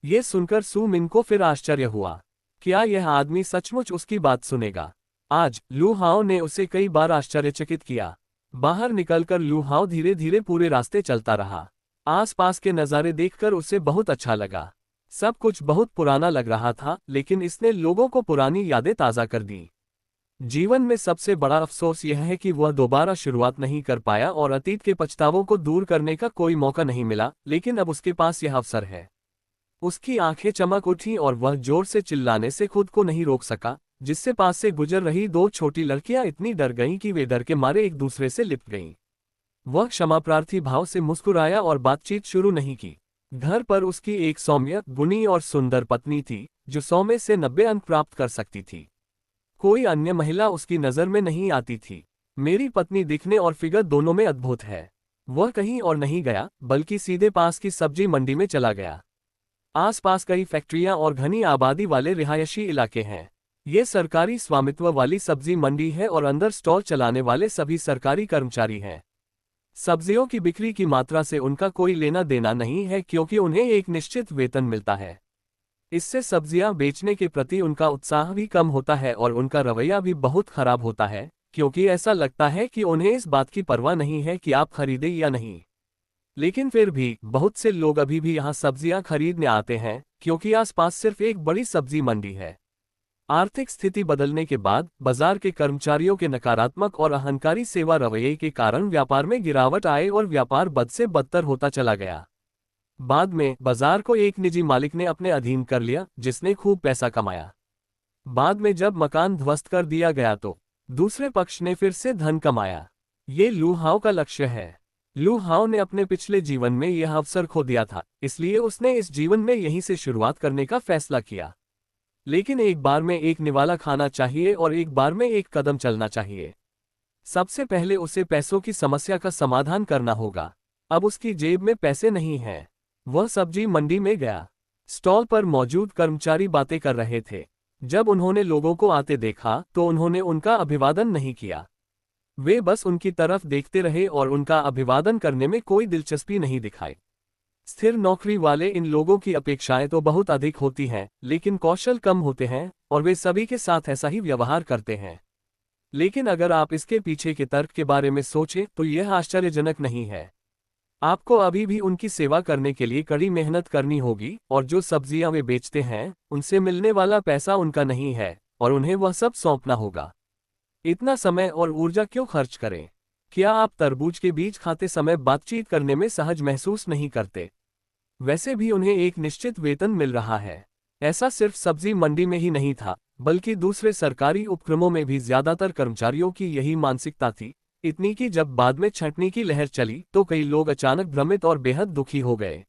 A: ये सुनकर सु मिन को फिर आश्चर्य हुआ। क्या यह आदमी सचमुच उसकी बात सुनेगा? आज लू हाओ ने उसे कई बार आश्चर्यचकित किया। बाहर निकलकर लू हाओ धीरे धीरे पूरे रास्ते चलता रहा। आसपास के नज़ारे देखकर उसे बहुत अच्छा लगा। सब कुछ बहुत पुराना लग रहा था, लेकिन इसने लोगों को पुरानी यादें ताज़ा कर दी। जीवन में सबसे बड़ा अफसोस यह है कि वह दोबारा शुरुआत नहीं कर पाया और अतीत के पछतावों को दूर करने का कोई मौका नहीं मिला, लेकिन अब उसके पास यह अवसर है। उसकी आंखें चमक उठी और वह जोर से चिल्लाने से खुद को नहीं रोक सका, जिससे पास से गुजर रही दो छोटी लड़कियां इतनी डर गईं कि वे डर के मारे एक दूसरे से लिपट गईं। वह क्षमाप्रार्थी भाव से मुस्कुराया और बातचीत शुरू नहीं की। घर पर उसकी एक सौम्य, गुणी और सुंदर पत्नी थी, जो 100 में से 90 अंक प्राप्त कर सकती थी। कोई अन्य महिला उसकी नज़र में नहीं आती थी। मेरी पत्नी दिखने और फिगर दोनों में अद्भुत है। वह कहीं और नहीं गया, बल्कि सीधे पास की सब्जी मंडी में चला गया। आसपास कई फैक्ट्रियां और घनी आबादी वाले रिहायशी इलाके हैं। ये सरकारी स्वामित्व वाली सब्जी मंडी है और अंदर स्टॉल चलाने वाले सभी सरकारी कर्मचारी हैं। सब्जियों की बिक्री की मात्रा से उनका कोई लेना देना नहीं है, क्योंकि उन्हें एक निश्चित वेतन मिलता है। इससे सब्जियां बेचने के प्रति उनका उत्साह भी कम होता है और उनका रवैया भी बहुत खराब होता है, क्योंकि ऐसा लगता है कि उन्हें इस बात की परवाह नहीं है कि आप खरीदें या नहीं। लेकिन फिर भी बहुत से लोग अभी भी यहाँ सब्जियां खरीदने आते हैं, क्योंकि आसपास सिर्फ एक बड़ी सब्जी मंडी है। आर्थिक स्थिति बदलने के बाद बाजार के कर्मचारियों के नकारात्मक और अहंकारी सेवा रवैये के कारण व्यापार में गिरावट आए और व्यापार बद से बदतर होता चला गया। बाद में बाजार को एक निजी मालिक ने अपने अधीन कर लिया, जिसने खूब पैसा कमाया। बाद में जब मकान ध्वस्त कर दिया गया तो दूसरे पक्ष ने फिर से धन कमाया। ये लू हाओ का लक्ष्य है। लू हाओ ने अपने पिछले जीवन में यह अवसर खो दिया था, इसलिए उसने इस जीवन में यहीं से शुरुआत करने का फैसला किया। लेकिन एक बार में एक निवाला खाना चाहिए और एक बार में एक कदम चलना चाहिए। सबसे पहले उसे पैसों की समस्या का समाधान करना होगा। अब उसकी जेब में पैसे नहीं हैं। वह सब्जी मंडी में गया। स्टॉल पर मौजूद कर्मचारी बातें कर रहे थे। जब उन्होंने लोगों को आते देखा तो उन्होंने उनका अभिवादन नहीं किया। वे बस उनकी तरफ देखते रहे और उनका अभिवादन करने में कोई दिलचस्पी नहीं दिखाई। स्थिर नौकरी वाले इन लोगों की अपेक्षाएं तो बहुत अधिक होती हैं, लेकिन कौशल कम होते हैं और वे सभी के साथ ऐसा ही व्यवहार करते हैं। लेकिन अगर आप इसके पीछे के तर्क के बारे में सोचें तो यह आश्चर्यजनक नहीं है। आपको अभी भी उनकी सेवा करने के लिए कड़ी मेहनत करनी होगी, और जो सब्जियां वे बेचते हैं उनसे मिलने वाला पैसा उनका नहीं है और उन्हें वह सब सौंपना होगा। इतना समय और ऊर्जा क्यों खर्च करें? क्या आप तरबूज के बीज खाते समय बातचीत करने में सहज महसूस नहीं करते? वैसे भी उन्हें एक निश्चित वेतन मिल रहा है। ऐसा सिर्फ सब्जी मंडी में ही नहीं था, बल्कि दूसरे सरकारी उपक्रमों में भी ज्यादातर कर्मचारियों की यही मानसिकता थी। इतनी कि जब बाद में छंटनी की लहर चली तो कई लोग अचानक भ्रमित और बेहद दुखी हो गए।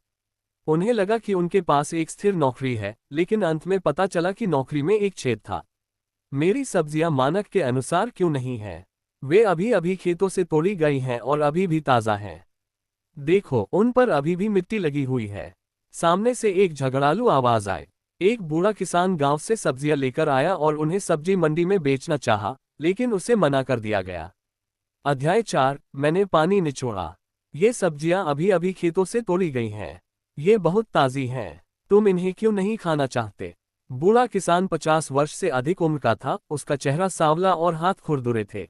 A: उन्हें लगा कि उनके पास एक स्थिर नौकरी है, लेकिन अंत में पता चला कि नौकरी में एक छेद था। मेरी सब्जियां मानक के अनुसार क्यों नहीं हैं? वे अभी अभी खेतों से तोड़ी गई हैं और अभी भी ताज़ा हैं। देखो, उन पर अभी भी मिट्टी लगी हुई है। सामने से एक झगड़ालू आवाज आई। एक बूढ़ा किसान गांव से सब्जियां लेकर आया और उन्हें सब्जी मंडी में बेचना चाहा, लेकिन उसे मना कर दिया गया। अध्याय 4, मैंने पानी निचोड़ा। ये सब्जियां अभी अभी खेतों से तोड़ी गई हैं। ये बहुत ताज़ी हैं। तुम इन्हें क्यों नहीं खाना चाहते? बूढ़ा किसान 50 वर्ष से अधिक उम्र का था। उसका चेहरा सांवला और हाथ खुरदुरे थे।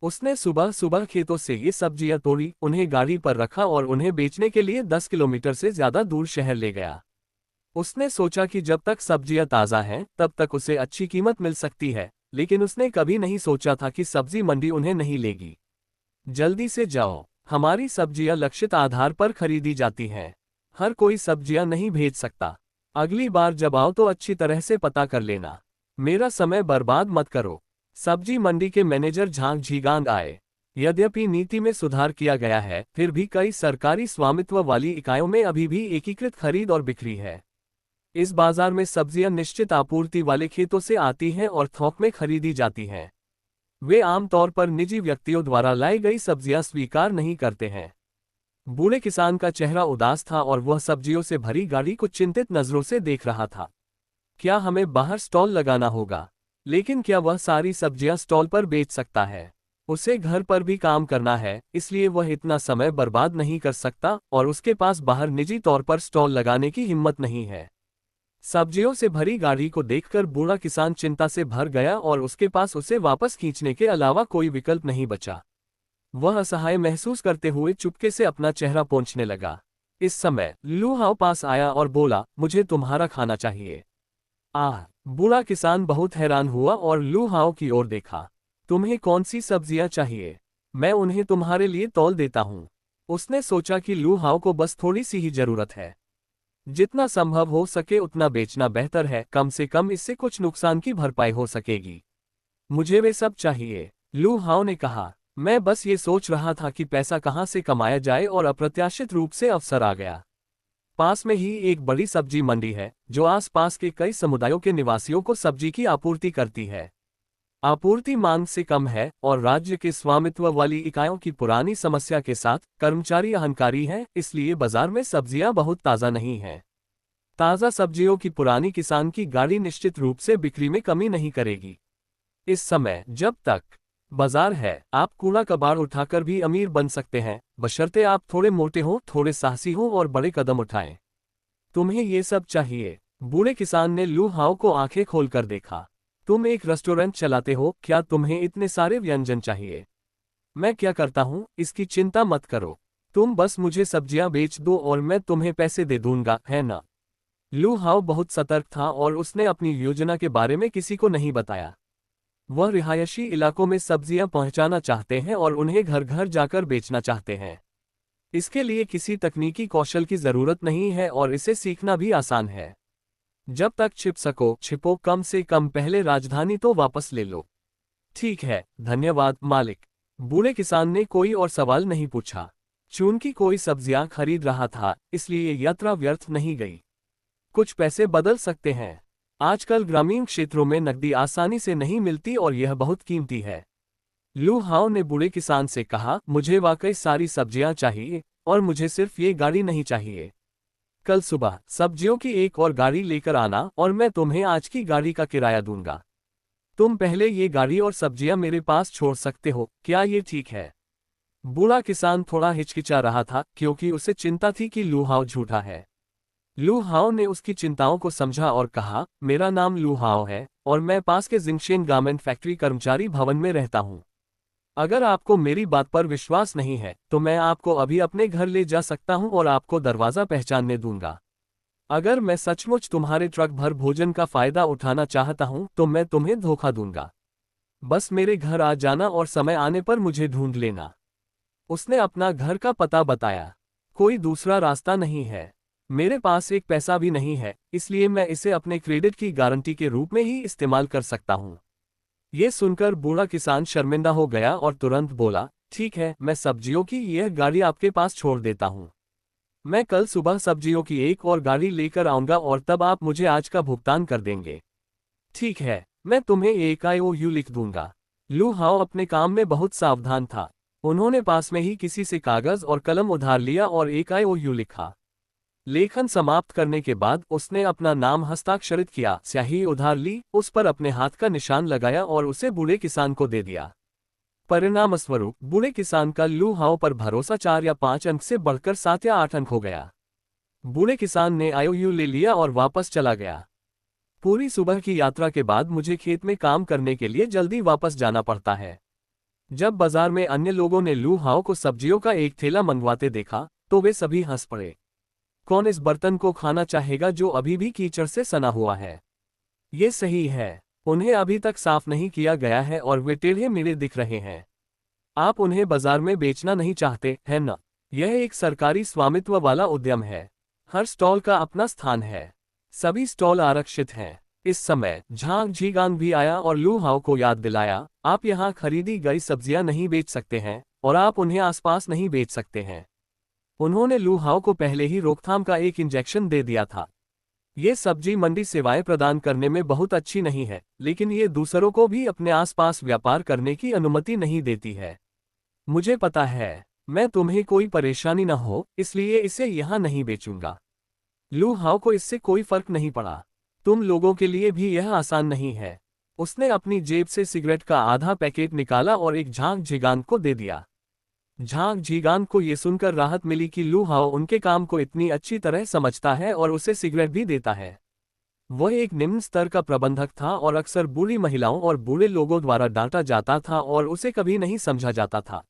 A: उसने सुबह सुबह खेतों से ये सब्जियां तोड़ी, उन्हें गाड़ी पर रखा और उन्हें बेचने के लिए 10 किलोमीटर से ज्यादा दूर शहर ले गया। उसने सोचा कि जब तक सब्जियां ताज़ा हैं तब तक उसे अच्छी कीमत मिल सकती है, लेकिन उसने कभी नहीं सोचा था कि सब्जी मंडी उन्हें नहीं लेगी। जल्दी से जाओ, हमारी सब्जियां लक्षित आधार पर खरीदी जाती हैं। हर कोई सब्जियां नहीं भेज सकता। अगली बार जब आओ तो अच्छी तरह से पता कर लेना। मेरा समय बर्बाद मत करो। सब्जी मंडी के मैनेजर झांग झीगांग आए। यद्यपि नीति में सुधार किया गया है, फिर भी कई सरकारी स्वामित्व वाली इकाइयों में अभी भी एकीकृत खरीद और बिक्री है। इस बाजार में सब्जियां निश्चित आपूर्ति वाले खेतों से आती हैं और थोक में खरीदी जाती हैं। वे आमतौर पर निजी व्यक्तियों द्वारा लाई गई सब्जियां स्वीकार नहीं करते हैं। बूढ़े किसान का चेहरा उदास था और वह सब्जियों से भरी गाड़ी को चिंतित नजरों से देख रहा था। क्या हमें बाहर स्टॉल लगाना होगा? लेकिन क्या वह सारी सब्जियां स्टॉल पर बेच सकता है? उसे घर पर भी काम करना है, इसलिए वह इतना समय बर्बाद नहीं कर सकता और उसके पास बाहर निजी तौर पर स्टॉल लगाने की हिम्मत नहीं है। सब्जियों से भरी गाड़ी को देखकर बूढ़ा किसान चिंता से भर गया और उसके पास उसे वापस खींचने के अलावा कोई विकल्प नहीं बचा। वह असहाय महसूस करते हुए चुपके से अपना चेहरा पोंछने लगा। इस समय लू हाओ पास आया और बोला, मुझे तुम्हारा खाना चाहिए। बूढ़ा किसान बहुत हैरान हुआ और लू हाओ की ओर देखा। तुम्हें कौन सी सब्जियां चाहिए? मैं उन्हें तुम्हारे लिए तौल देता हूँ। उसने सोचा कि लू हाओ को बस थोड़ी सी ही जरूरत है। जितना संभव हो सके उतना बेचना बेहतर है, कम से कम इससे कुछ नुकसान की भरपाई हो सकेगी। मुझे वे सब चाहिए, लू हाओ ने कहा। मैं बस ये सोच रहा था कि पैसा कहाँ से कमाया जाए और अप्रत्याशित रूप से अवसर आ गया। पास में ही एक बड़ी सब्जी मंडी है जो आसपास के कई समुदायों के निवासियों को सब्जी की आपूर्ति करती है। आपूर्ति मांग से कम है और राज्य के स्वामित्व वाली इकाइयों की पुरानी समस्या के साथ कर्मचारी अहंकारी हैं, इसलिए बाजार में सब्जियां बहुत ताज़ा नहीं हैं। ताज़ा सब्जियों की पुरानी किसान की गाड़ी निश्चित रूप से बिक्री में कमी नहीं करेगी। इस समय जब तक बाजार है, आप कूड़ा कबाड़ उठाकर भी अमीर बन सकते हैं, बशर्ते आप थोड़े मोटे हों, थोड़े साहसी हों और बड़े कदम उठाएं। तुम्हें ये सब चाहिए? बूढ़े किसान ने लू हाओ को आंखें खोलकर देखा। तुम एक रेस्टोरेंट चलाते हो, क्या तुम्हें इतने सारे व्यंजन चाहिए? मैं क्या करता हूँ, इसकी चिंता मत करो। तुम बस मुझे सब्जियां बेच दो और मैं तुम्हें पैसे दे दूंगा, है ना? लू हाओ बहुत सतर्क था और उसने अपनी योजना के बारे में किसी को नहीं बताया। वह रिहायशी इलाकों में सब्जियां पहुंचाना चाहते हैं और उन्हें घर घर जाकर बेचना चाहते हैं। इसके लिए किसी तकनीकी कौशल की जरूरत नहीं है और इसे सीखना भी आसान है। जब तक छिप सको छिपो, कम से कम पहले राजधानी तो वापस ले लो। ठीक है, धन्यवाद मालिक। बूढ़े किसान ने कोई और सवाल नहीं पूछा। चूंकि कोई सब्जियां खरीद रहा था, इसलिए यात्रा व्यर्थ नहीं गई। कुछ पैसे बदल सकते हैं। आजकल ग्रामीण क्षेत्रों में नकदी आसानी से नहीं मिलती और यह बहुत कीमती है। लू हाओ ने बूढ़े किसान से कहा, मुझे वाकई सारी सब्जियां चाहिए और मुझे सिर्फ ये गाड़ी नहीं चाहिए। कल सुबह सब्जियों की एक और गाड़ी लेकर आना और मैं तुम्हें आज की गाड़ी का किराया दूंगा। तुम पहले ये गाड़ी और सब्जियां मेरे पास छोड़ सकते हो, क्या ये ठीक है? बूढ़ा किसान थोड़ा हिचकिचा रहा था क्योंकि उसे चिंता थी कि लू हाओ झूठा है। लू हाओ ने उसकी चिंताओं को समझा और कहा, मेरा नाम लू हाओ है और मैं पास के जिंगशेन गारमेंट फैक्ट्री कर्मचारी भवन में रहता हूँ। अगर आपको मेरी बात पर विश्वास नहीं है तो मैं आपको अभी अपने घर ले जा सकता हूं और आपको दरवाजा पहचानने दूंगा। अगर मैं सचमुच तुम्हारे ट्रक भर भोजन का फायदा उठाना चाहता हूं तो मैं तुम्हें धोखा दूंगा। बस मेरे घर आ जाना और समय आने पर मुझे ढूंढ लेना। उसने अपना घर का पता बताया। कोई दूसरा रास्ता नहीं है। मेरे पास एक पैसा भी नहीं है, इसलिए मैं इसे अपने क्रेडिट की गारंटी के रूप में ही इस्तेमाल कर सकता हूं। ये सुनकर बूढ़ा किसान शर्मिंदा हो गया और तुरंत बोला, ठीक है, मैं सब्जियों की यह गाड़ी आपके पास छोड़ देता हूँ। मैं कल सुबह सब्जियों की एक और गाड़ी लेकर आऊंगा और तब आप मुझे आज का भुगतान कर देंगे। ठीक है, मैं तुम्हें एक IOU लिख दूंगा। लू हाओ अपने काम में बहुत सावधान था। उन्होंने पास में ही किसी से कागज और कलम उधार लिया और एक IOU लिखा। लेखन समाप्त करने के बाद उसने अपना नाम हस्ताक्षरित किया, स्याही उधार ली, उस पर अपने हाथ का निशान लगाया और उसे बूढ़े किसान को दे दिया। परिणामस्वरूप बूढ़े किसान का लू हाओ पर भरोसा 4 या 5 अंक से बढ़कर 7 या 8 अंक हो गया। बूढ़े किसान ने IOU ले लिया और वापस चला गया। पूरी सुबह की यात्रा के बाद मुझे खेत में काम करने के लिए जल्दी वापस जाना पड़ता है। जब बाजार में अन्य लोगों ने लू हाओ को सब्जियों का एक थैला मंगवाते देखा तो वे सभी हंस पड़े। कौन इस बर्तन को खाना चाहेगा जो अभी भी कीचड़ से सना हुआ है? ये सही है, उन्हें अभी तक साफ नहीं किया गया है और वे टेढ़े मेढ़े दिख रहे हैं। आप उन्हें बाजार में बेचना नहीं चाहते, है ना? यह एक सरकारी स्वामित्व वाला उद्यम है। हर स्टॉल का अपना स्थान है। सभी स्टॉल आरक्षित हैं। इस समय झांग झीगांग भी आया और लू हाओ को याद दिलाया, आप यहाँ खरीदी गई सब्जियां नहीं बेच सकते हैं और आप उन्हें आसपास नहीं बेच सकते हैं। उन्होंने लू हाओ को पहले ही रोकथाम का एक इंजेक्शन दे दिया था। ये सब्जी मंडी सेवाएं प्रदान करने में बहुत अच्छी नहीं है, लेकिन ये दूसरों को भी अपने आसपास व्यापार करने की अनुमति नहीं देती है। मुझे पता है, मैं तुम्हें कोई परेशानी न हो, इसलिए इसे यहाँ नहीं बेचूंगा। लू हाओ को इससे कोई फर्क नहीं पड़ा। तुम लोगों के लिए भी यह आसान नहीं है। उसने अपनी जेब से सिगरेट का आधा पैकेट निकाला और एक झांग झिगान को दे दिया। झांग झीगान को ये सुनकर राहत मिली कि लू हाओ उनके काम को इतनी अच्छी तरह समझता है और उसे सिगरेट भी देता है। वह एक निम्न स्तर का प्रबंधक था और अक्सर बूढ़ी महिलाओं और बूढ़े लोगों द्वारा डांटा जाता था और उसे कभी नहीं समझा जाता था।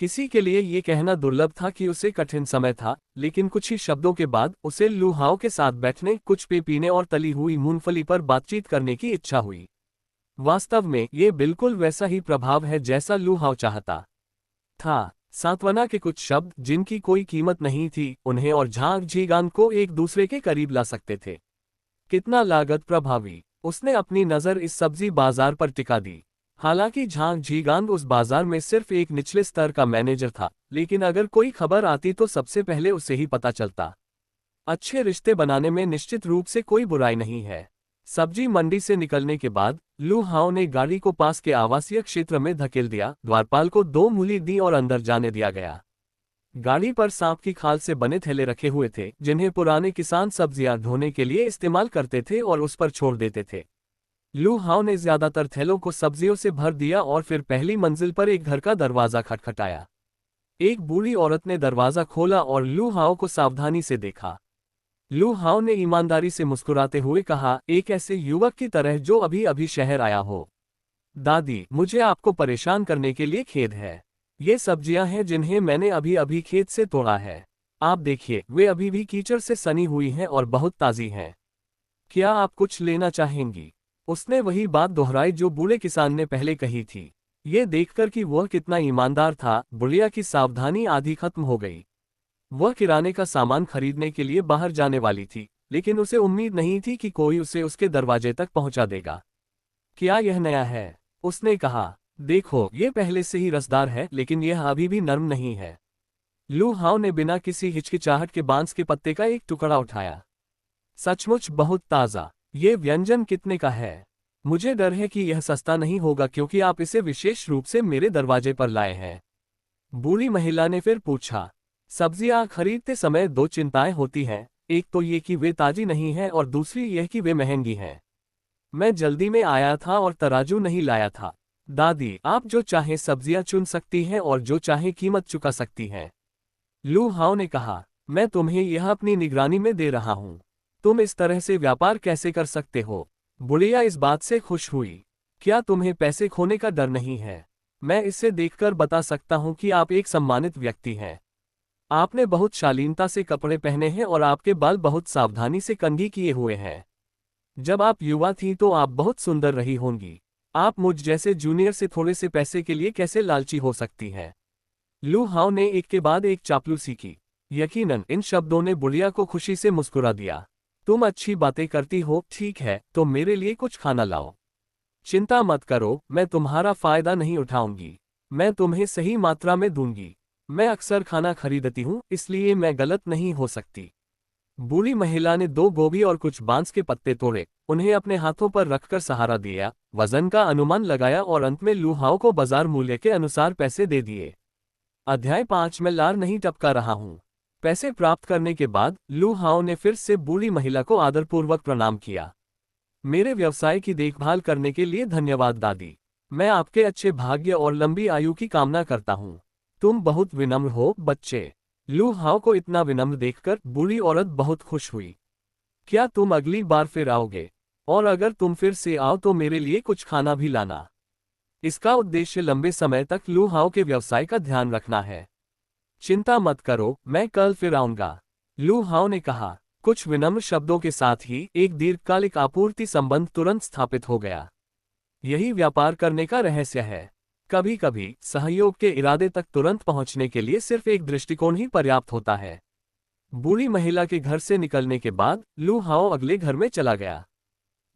A: किसी के लिए ये कहना दुर्लभ था कि उसे कठिन समय था, लेकिन कुछ ही शब्दों के बाद उसे लू हाओ के साथ बैठने, कुछ पे पीने और तली हुई मूंगफली पर बातचीत करने की इच्छा हुई। वास्तव में ये बिल्कुल वैसा ही प्रभाव है जैसा लू हाओ चाहता था। सांत्वना के कुछ शब्द जिनकी कोई कीमत नहीं थी, उन्हें और झांग झीगान को एक दूसरे के करीब ला सकते थे। कितना लागत प्रभावी। उसने अपनी नज़र इस सब्जी बाजार पर टिका दी। हालांकि झांग झीगान उस बाजार में सिर्फ एक निचले स्तर का मैनेजर था, लेकिन अगर कोई खबर आती तो सबसे पहले उसे ही पता चलता। अच्छे रिश्ते बनाने में निश्चित रूप से कोई बुराई नहीं है। सब्जी मंडी से निकलने के बाद लू हाओ ने गाड़ी को पास के आवासीय क्षेत्र में धकेल दिया, द्वारपाल को 2 मूली दी और अंदर जाने दिया गया। गाड़ी पर सांप की खाल से बने थैले रखे हुए थे, जिन्हें पुराने किसान सब्जियां ढोने के लिए इस्तेमाल करते थे और उस पर छोड़ देते थे। लू हाओ ने ज्यादातर थैलों को सब्जियों से भर दिया और फिर पहली मंजिल पर एक घर का दरवाजा खटखटाया। एक बूढ़ी औरत ने दरवाजा खोला और लू हाओ को सावधानी से देखा। लू हाओ ने ईमानदारी से मुस्कुराते हुए कहा, एक ऐसे युवक की तरह जो अभी अभी शहर आया हो। दादी, मुझे आपको परेशान करने के लिए खेद है। ये सब्जियां हैं जिन्हें मैंने अभी अभी खेत से तोड़ा है। आप देखिए, वे अभी भी कीचड़ से सनी हुई हैं और बहुत ताज़ी हैं। क्या आप कुछ लेना चाहेंगी? उसने वही बात दोहराई जो बूढ़े किसान ने पहले कही थी। ये देखकर कि वह कितना ईमानदार था, बुढ़िया की सावधानी आधी खत्म हो गई। वह किराने का सामान खरीदने के लिए बाहर जाने वाली थी, लेकिन उसे उम्मीद नहीं थी कि कोई उसे उसके दरवाजे तक पहुंचा देगा। क्या यह नया है? उसने कहा। देखो, ये पहले से ही रसदार है, लेकिन यह अभी भी नरम नहीं है। लू हाओ ने बिना किसी हिचकिचाहट के बांस के पत्ते का एक टुकड़ा उठाया। सचमुच बहुत ताज़ा। ये व्यंजन कितने का है? मुझे डर है कि यह सस्ता नहीं होगा क्योंकि आप इसे विशेष रूप से मेरे दरवाजे पर लाए हैं। बूढ़ी महिला ने फिर पूछा। सब्जियां खरीदते समय 2 चिंताएं होती हैं, एक तो ये कि वे ताजी नहीं हैं और दूसरी यह कि वे महंगी हैं। मैं जल्दी में आया था और तराजू नहीं लाया था। दादी, आप जो चाहे सब्जियां चुन सकती हैं और जो चाहे कीमत चुका सकती हैं। लू हाओ ने कहा, मैं तुम्हें यह अपनी निगरानी में दे रहा हूं। तुम इस तरह से व्यापार कैसे कर सकते हो? बुढ़िया इस बात से खुश हुई। क्या तुम्हें पैसे खोने का डर नहीं है? मैं इसे देखकर बता सकता हूं कि आप एक सम्मानित व्यक्ति हैं। आपने बहुत शालीनता से कपड़े पहने हैं और आपके बाल बहुत सावधानी से कंघी किए हुए हैं। जब आप युवा थी तो आप बहुत सुंदर रही होंगी। आप मुझ जैसे जूनियर से थोड़े से पैसे के लिए कैसे लालची हो सकती हैं? लू हाओ ने एक के बाद एक चापलूसी की। यकीनन इन शब्दों ने बुढ़िया को खुशी से मुस्कुरा दिया। तुम अच्छी बातें करती हो, ठीक है, तो मेरे लिए कुछ खाना लाओ। चिंता मत करो, मैं तुम्हारा फायदा नहीं उठाऊंगी। मैं तुम्हें सही मात्रा में दूंगी। मैं अक्सर खाना खरीदती हूँ, इसलिए मैं गलत नहीं हो सकती। बूढ़ी महिला ने 2 गोभी और कुछ बांस के पत्ते तोड़े, उन्हें अपने हाथों पर रखकर सहारा दिया, वजन का अनुमान लगाया और अंत में लू हाओ को बाजार मूल्य के अनुसार पैसे दे दिए। अध्याय 5 में लार नहीं टपका रहा हूँ। पैसे प्राप्त करने के बाद लू हाओ ने फिर से बूढ़ी महिला को आदरपूर्वक प्रणाम किया। मेरे व्यवसाय की देखभाल करने के लिए धन्यवाद दादी। मैं आपके अच्छे भाग्य और लंबी आयु की कामना करता हूँ। तुम बहुत विनम्र हो, बच्चे। लू हाओ को इतना विनम्र देखकर बूढ़ी औरत बहुत खुश हुई। क्या तुम अगली बार फिर आओगे? और अगर तुम फिर से आओ तो मेरे लिए कुछ खाना भी लाना। इसका उद्देश्य लंबे समय तक लू हाओ के व्यवसाय का ध्यान रखना है। चिंता मत करो, मैं कल फिर आऊंगा। लू हाओ ने कहा। कुछ विनम्र शब्दों के साथ ही एक दीर्घकालिक आपूर्ति संबंध तुरंत स्थापित हो गया। यही व्यापार करने का रहस्य है। कभी कभी सहयोग के इरादे तक तुरंत पहुंचने के लिए सिर्फ एक दृष्टिकोण ही पर्याप्त होता है। बूढ़ी महिला के घर से निकलने के बाद लू हाओ अगले घर में चला गया।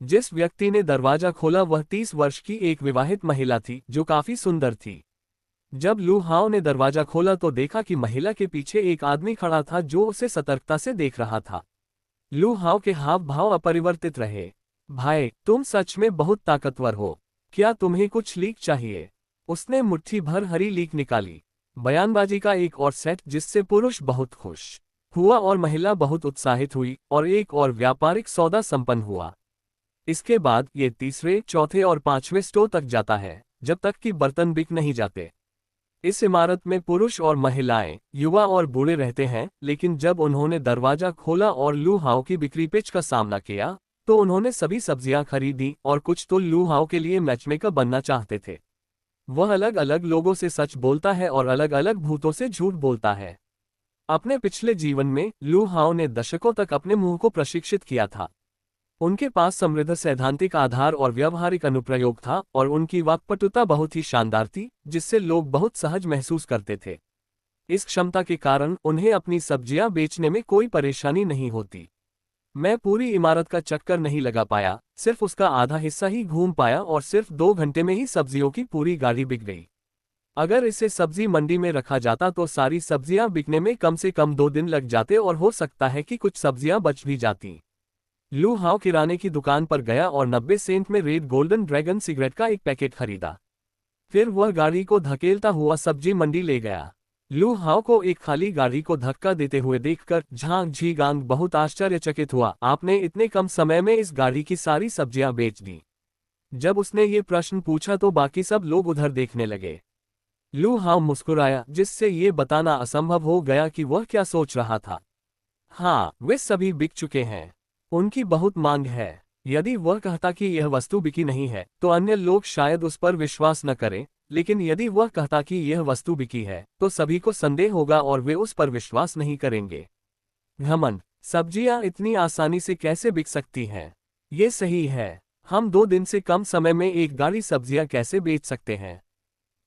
A: जिस व्यक्ति ने दरवाजा खोला वह 30 वर्ष की एक विवाहित महिला थी जो काफी सुंदर थी। जब लू हाओ ने दरवाजा खोला तो देखा कि महिला के पीछे एक आदमी खड़ा था जो उसे सतर्कता से देख रहा था। लू हाओ के हाव भाव अपरिवर्तित रहे। भाई, तुम सच में बहुत ताकतवर हो। क्या तुम्हें कुछ लीक चाहिए? उसने मुट्ठी भर हरी लीक निकाली। बयानबाजी का एक और सेट जिससे पुरुष बहुत खुश हुआ और महिला बहुत उत्साहित हुई और एक और व्यापारिक सौदा संपन्न हुआ। इसके बाद ये तीसरे, चौथे और 5वें स्टोर तक जाता है, जब तक कि बर्तन बिक नहीं जाते। इस इमारत में पुरुष और महिलाएं, युवा और बूढ़े रहते हैं, लेकिन जब उन्होंने दरवाजा खोला और लू हाओ की बिक्री पिच का सामना किया, तो उन्होंने सभी सब्जियां खरीदी और कुछ तो लू हाओ के लिए मैचमेकर बनना चाहते थे। वह अलग अलग लोगों से सच बोलता है और अलग अलग भूतों से झूठ बोलता है। अपने पिछले जीवन में लू हाओ ने दशकों तक अपने मुंह को प्रशिक्षित किया था। उनके पास समृद्ध सैद्धांतिक आधार और व्यावहारिक अनुप्रयोग था और उनकी वाक्पटुता बहुत ही शानदार थी, जिससे लोग बहुत सहज महसूस करते थे। इस क्षमता के कारण उन्हें अपनी सब्जियां बेचने में कोई परेशानी नहीं होती। मैं पूरी इमारत का चक्कर नहीं लगा पाया, सिर्फ उसका आधा हिस्सा ही घूम पाया और सिर्फ 2 घंटे में ही सब्जियों की पूरी गाड़ी बिक गई। अगर इसे सब्जी मंडी में रखा जाता तो सारी सब्जियां बिकने में कम से कम 2 दिन लग जाते और हो सकता है कि कुछ सब्जियां बच भी जाती। लू हाओ किराने की दुकान पर गया और 90 सेंट में रेड गोल्डन ड्रैगन सिगरेट का एक पैकेट खरीदा। फिर वह गाड़ी को धकेलता हुआ सब्जी मंडी ले गया। लू हाओ को एक खाली गाड़ी को धक्का देते हुए देखकर झांग झीगांग बहुत आश्चर्यचकित हुआ। आपने इतने कम समय में इस गाड़ी की सारी सब्जियां बेच दी। जब उसने ये प्रश्न पूछा तो बाकी सब लोग उधर देखने लगे। लू हाओ मुस्कुराया, जिससे ये बताना असंभव हो गया कि वह क्या सोच रहा था। हाँ, वे सभी बिक चुके हैं। उनकी बहुत मांग है। यदि वह कहता कि यह वस्तु बिकी नहीं है तो अन्य लोग शायद उस पर विश्वास न करें, लेकिन यदि वह कहता कि यह वस्तु बिकी है तो सभी को संदेह होगा और वे उस पर विश्वास नहीं करेंगे। घमंड, सब्जियां इतनी आसानी से कैसे बिक सकती हैं? ये सही है। हम 2 दिन से कम समय में एक गाड़ी सब्जियां कैसे बेच सकते हैं?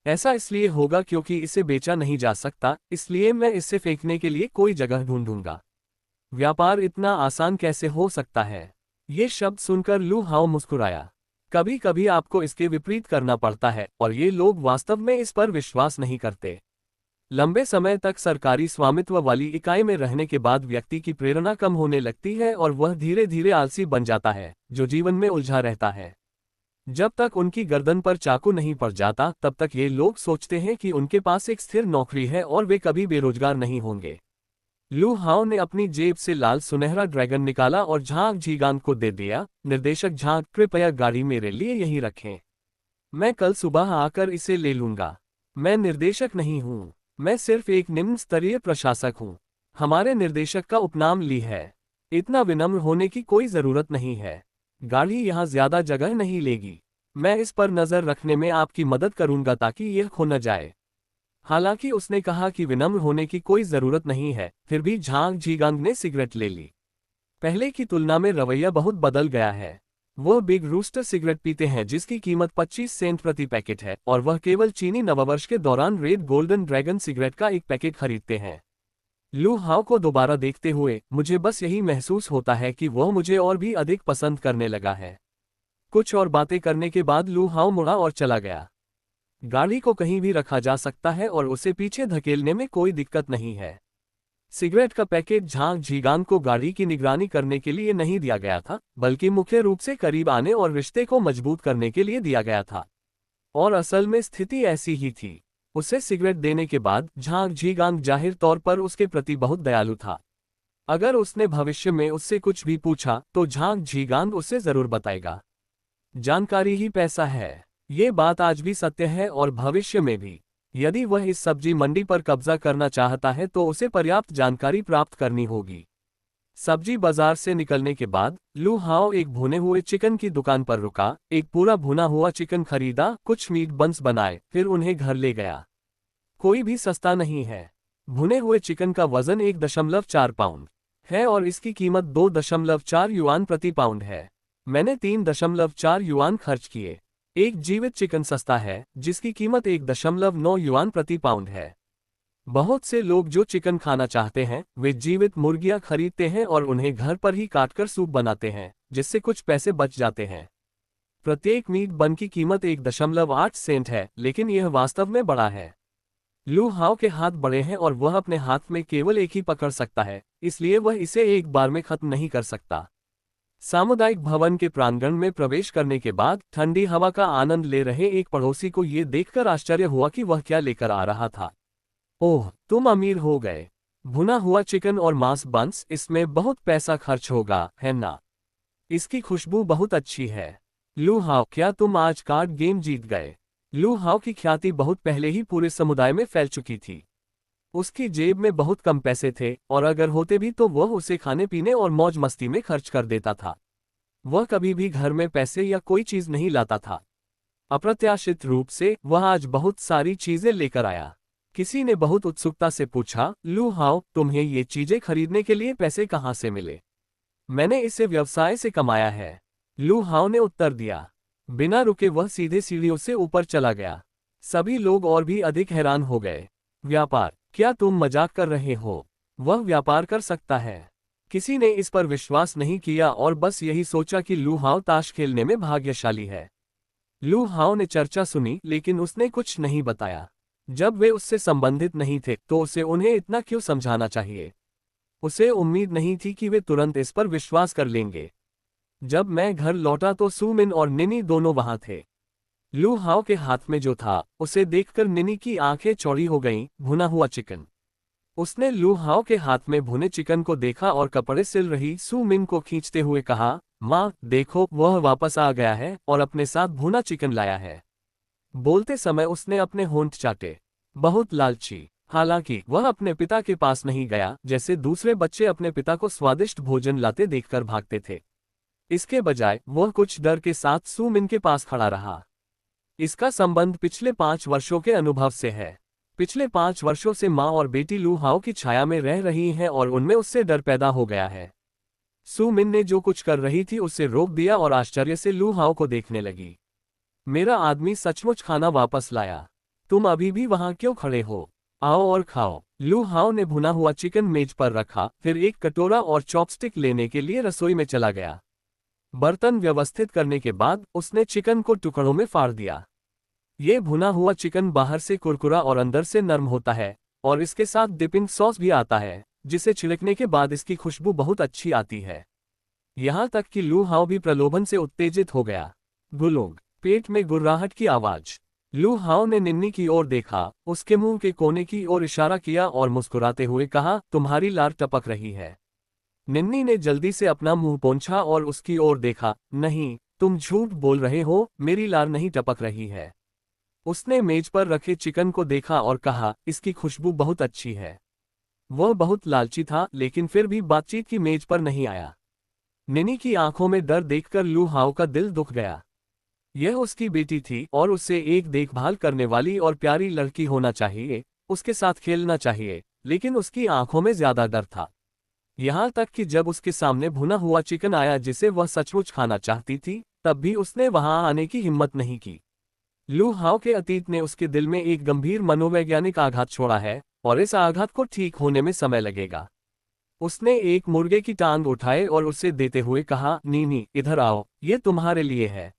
A: ऐसा इसलिए होगा क्योंकि इसे बेचा नहीं जा सकता, इसलिए मैं इसे फेंकने के लिए कोई जगह ढूंढूंगा। व्यापार इतना आसान कैसे हो सकता है? ये शब्द सुनकर लू हाओ मुस्कुराया। कभी कभी आपको इसके विपरीत करना पड़ता है और ये लोग वास्तव में इस पर विश्वास नहीं करते। लंबे समय तक सरकारी स्वामित्व वाली इकाई में रहने के बाद व्यक्ति की प्रेरणा कम होने लगती है और वह धीरे धीरे आलसी बन जाता है, जो जीवन में उलझा रहता है। जब तक उनकी गर्दन पर चाकू नहीं पड़ जाता तब तक ये लोग सोचते हैं कि उनके पास एक स्थिर नौकरी है और वे कभी बेरोजगार नहीं होंगे। लू हाओ ने अपनी जेब से लाल सुनहरा ड्रैगन निकाला और झांग झीगांग को दे दिया। निर्देशक झांग, कृपया गाड़ी मेरे लिए यहीं रखें। मैं कल सुबह आकर इसे ले लूंगा। मैं निर्देशक नहीं हूँ, मैं सिर्फ एक निम्न स्तरीय प्रशासक हूँ। हमारे निर्देशक का उपनाम ली है। इतना विनम्र होने की कोई जरूरत नहीं है। गाड़ी यहाँ ज्यादा जगह नहीं लेगी। मैं इस पर नजर रखने में आपकी मदद करूंगा ताकि यह खो न जाए। हालांकि उसने कहा कि विनम्र होने की कोई जरूरत नहीं है, फिर भी झांग झीगांग ने सिगरेट ले ली। पहले की तुलना में रवैया बहुत बदल गया है। वह बिग रूस्टर सिगरेट पीते हैं जिसकी कीमत 25 सेंट प्रति पैकेट है और वह केवल चीनी नववर्ष के दौरान रेड गोल्डन ड्रैगन सिगरेट का एक पैकेट खरीदते हैं। लू हाओ को दोबारा देखते हुए मुझे बस यही महसूस होता है कि वह मुझे और भी अधिक पसंद करने लगा है। कुछ और बातें करने के बाद लू हाओ मुड़ा और चला गया। गाड़ी को कहीं भी रखा जा सकता है और उसे पीछे धकेलने में कोई दिक्कत नहीं है। सिगरेट का पैकेट झांग झीगांग को गाड़ी की निगरानी करने के लिए नहीं दिया गया था, बल्कि मुख्य रूप से करीब आने और रिश्ते को मजबूत करने के लिए दिया गया था। और असल में स्थिति ऐसी ही थी। उसे सिगरेट देने के बाद झांग झीगांग जाहिर तौर पर उसके प्रति बहुत दयालु था। अगर उसने भविष्य में उससे कुछ भी पूछा तो झांग झीगांग उसे जरूर बताएगा। जानकारी ही पैसा है। ये बात आज भी सत्य है और भविष्य में भी। यदि वह इस सब्जी मंडी पर कब्जा करना चाहता है तो उसे पर्याप्त जानकारी प्राप्त करनी होगी। सब्जी बाजार से निकलने के बाद लू हाओ एक भुने हुए चिकन की दुकान पर रुका, एक पूरा भुना हुआ चिकन खरीदा, कुछ मीट बंस बनाए, फिर उन्हें घर ले गया। कोई भी सस्ता नहीं है। भुने हुए चिकन का वजन 1.4 पाउंड है और इसकी कीमत 2.4 युआन प्रति पाउंड है। मैंने 3.4 युआन खर्च किए। एक जीवित चिकन सस्ता है जिसकी कीमत 1.9 युआन प्रति पाउंड है। बहुत से लोग जो चिकन खाना चाहते हैं वे जीवित मुर्गियां खरीदते हैं और उन्हें घर पर ही काटकर सूप बनाते हैं, जिससे कुछ पैसे बच जाते हैं। प्रत्येक मीट बन की कीमत 1.8 सेंट है, लेकिन यह वास्तव में बड़ा है। लू हाओ के हाथ बड़े हैं और वह अपने हाथ में केवल एक ही पकड़ सकता है, इसलिए वह इसे एक बार में खत्म नहीं कर सकता। सामुदायिक भवन के प्रांगण में प्रवेश करने के बाद ठंडी हवा का आनंद ले रहे एक पड़ोसी को यह देखकर आश्चर्य हुआ कि वह क्या लेकर आ रहा था। ओह, तुम अमीर हो गए। भुना हुआ चिकन और मांस बंस, इसमें बहुत पैसा खर्च होगा, है ना? इसकी खुशबू बहुत अच्छी है। लू हाओ, क्या तुम आज कार्ड गेम जीत गए? लू हाओ की ख्याति बहुत पहले ही पूरे समुदाय में फैल चुकी थी। उसकी जेब में बहुत कम पैसे थे और अगर होते भी तो वह उसे खाने पीने और मौज मस्ती में खर्च कर देता था। वह कभी भी घर में पैसे या कोई चीज नहीं लाता था। अप्रत्याशित रूप से वह आज बहुत सारी चीजें लेकर आया। किसी ने बहुत उत्सुकता से पूछा, लू हाओ, तुम्हें ये चीजें खरीदने के लिए पैसे कहाँ से मिले? मैंने इसे व्यवसाय से कमाया है, लू हाओ ने उत्तर दिया। बिना रुके वह सीधे सीढ़ियों से ऊपर चला गया। सभी लोग और भी अधिक हैरान हो गए। व्यापार? क्या तुम मजाक कर रहे हो? वह व्यापार कर सकता है? किसी ने इस पर विश्वास नहीं किया और बस यही सोचा कि लू हाओ ताश खेलने में भाग्यशाली है। लू हाओ ने चर्चा सुनी लेकिन उसने कुछ नहीं बताया। जब वे उससे संबंधित नहीं थे तो उसे उन्हें इतना क्यों समझाना चाहिए? उसे उम्मीद नहीं थी कि वे तुरंत इस पर विश्वास कर लेंगे। जब मैं घर लौटा तो सुमिन और निनी दोनों वहां थे। लू हाओ के हाथ में जो था, उसे देखकर निनी की आंखें चौड़ी हो गईं। भुना हुआ चिकन। उसने लू हाओ के हाथ में भुने चिकन को देखा और कपड़े सिल रही सू मिन को खींचते हुए कहा, माँ देखो वह वापस आ गया है और अपने साथ भुना चिकन लाया है। बोलते समय उसने अपने होंठ चाटे। बहुत लालची। हालांकि वह अपने पिता के पास नहीं गया, जैसे दूसरे बच्चे अपने पिता को स्वादिष्ट भोजन लाते देखकर भागते थे। इसके बजाय वह कुछ डर के साथ सू मिन के पास खड़ा रहा। इसका संबंध पिछले 5 वर्षों के अनुभव से है। पिछले 5 वर्षों से माँ और बेटी लू हाओ की छाया में रह रही हैं और उनमें उससे डर पैदा हो गया है। सू मिन ने जो कुछ कर रही थी उसे रोक दिया और आश्चर्य से लू हाओ को देखने लगी। मेरा आदमी सचमुच खाना वापस लाया। तुम अभी भी वहां क्यों खड़े हो? आओ और खाओ। लू हाओ ने भुना हुआ चिकन मेज पर रखा, फिर एक कटोरा और चॉपस्टिक लेने के लिए रसोई में चला गया। बर्तन व्यवस्थित करने के बाद उसने चिकन को टुकड़ों में फाड़ दिया। ये भुना हुआ चिकन बाहर से कुरकुरा और अंदर से नरम होता है, और इसके साथ डिपिंग सॉस भी आता है, जिसे छिड़कने के बाद इसकी खुशबू बहुत अच्छी आती है। यहाँ तक कि लू हाओ भी प्रलोभन से उत्तेजित हो गया। गुलुंग। पेट में गुर्राहट की आवाज। लू हाओ ने निन्नी की ओर देखा, उसके मुंह के कोने की ओर इशारा किया और मुस्कुराते हुए कहा, तुम्हारी लार टपक रही है। निन्नी ने जल्दी से अपना मुंह पोंछा और उसकी ओर देखा। नहीं, तुम झूठ बोल रहे हो, मेरी लार नहीं टपक रही है। उसने मेज पर रखे चिकन को देखा और कहा, इसकी खुशबू बहुत अच्छी है। वह बहुत लालची था, लेकिन फिर भी बातचीत की मेज पर नहीं आया। निनी की आंखों में डर देखकर लू हाओ का दिल दुख गया। यह उसकी बेटी थी और उसे एक देखभाल करने वाली और प्यारी लड़की होना चाहिए, उसके साथ खेलना चाहिए, लेकिन उसकी आंखों में ज्यादा डर था। यहाँ तक कि जब उसके सामने भुना हुआ चिकन आया जिसे वह सचमुच खाना चाहती थी, तब भी उसने वहां आने की हिम्मत नहीं की। लू हाओ के अतीत ने उसके दिल में एक गंभीर मनोवैज्ञानिक आघात छोड़ा है, और इस आघात को ठीक होने में समय लगेगा। उसने एक मुर्गे की टांग उठाए और उसे देते हुए कहा, नीनी इधर आओ, ये तुम्हारे लिए है।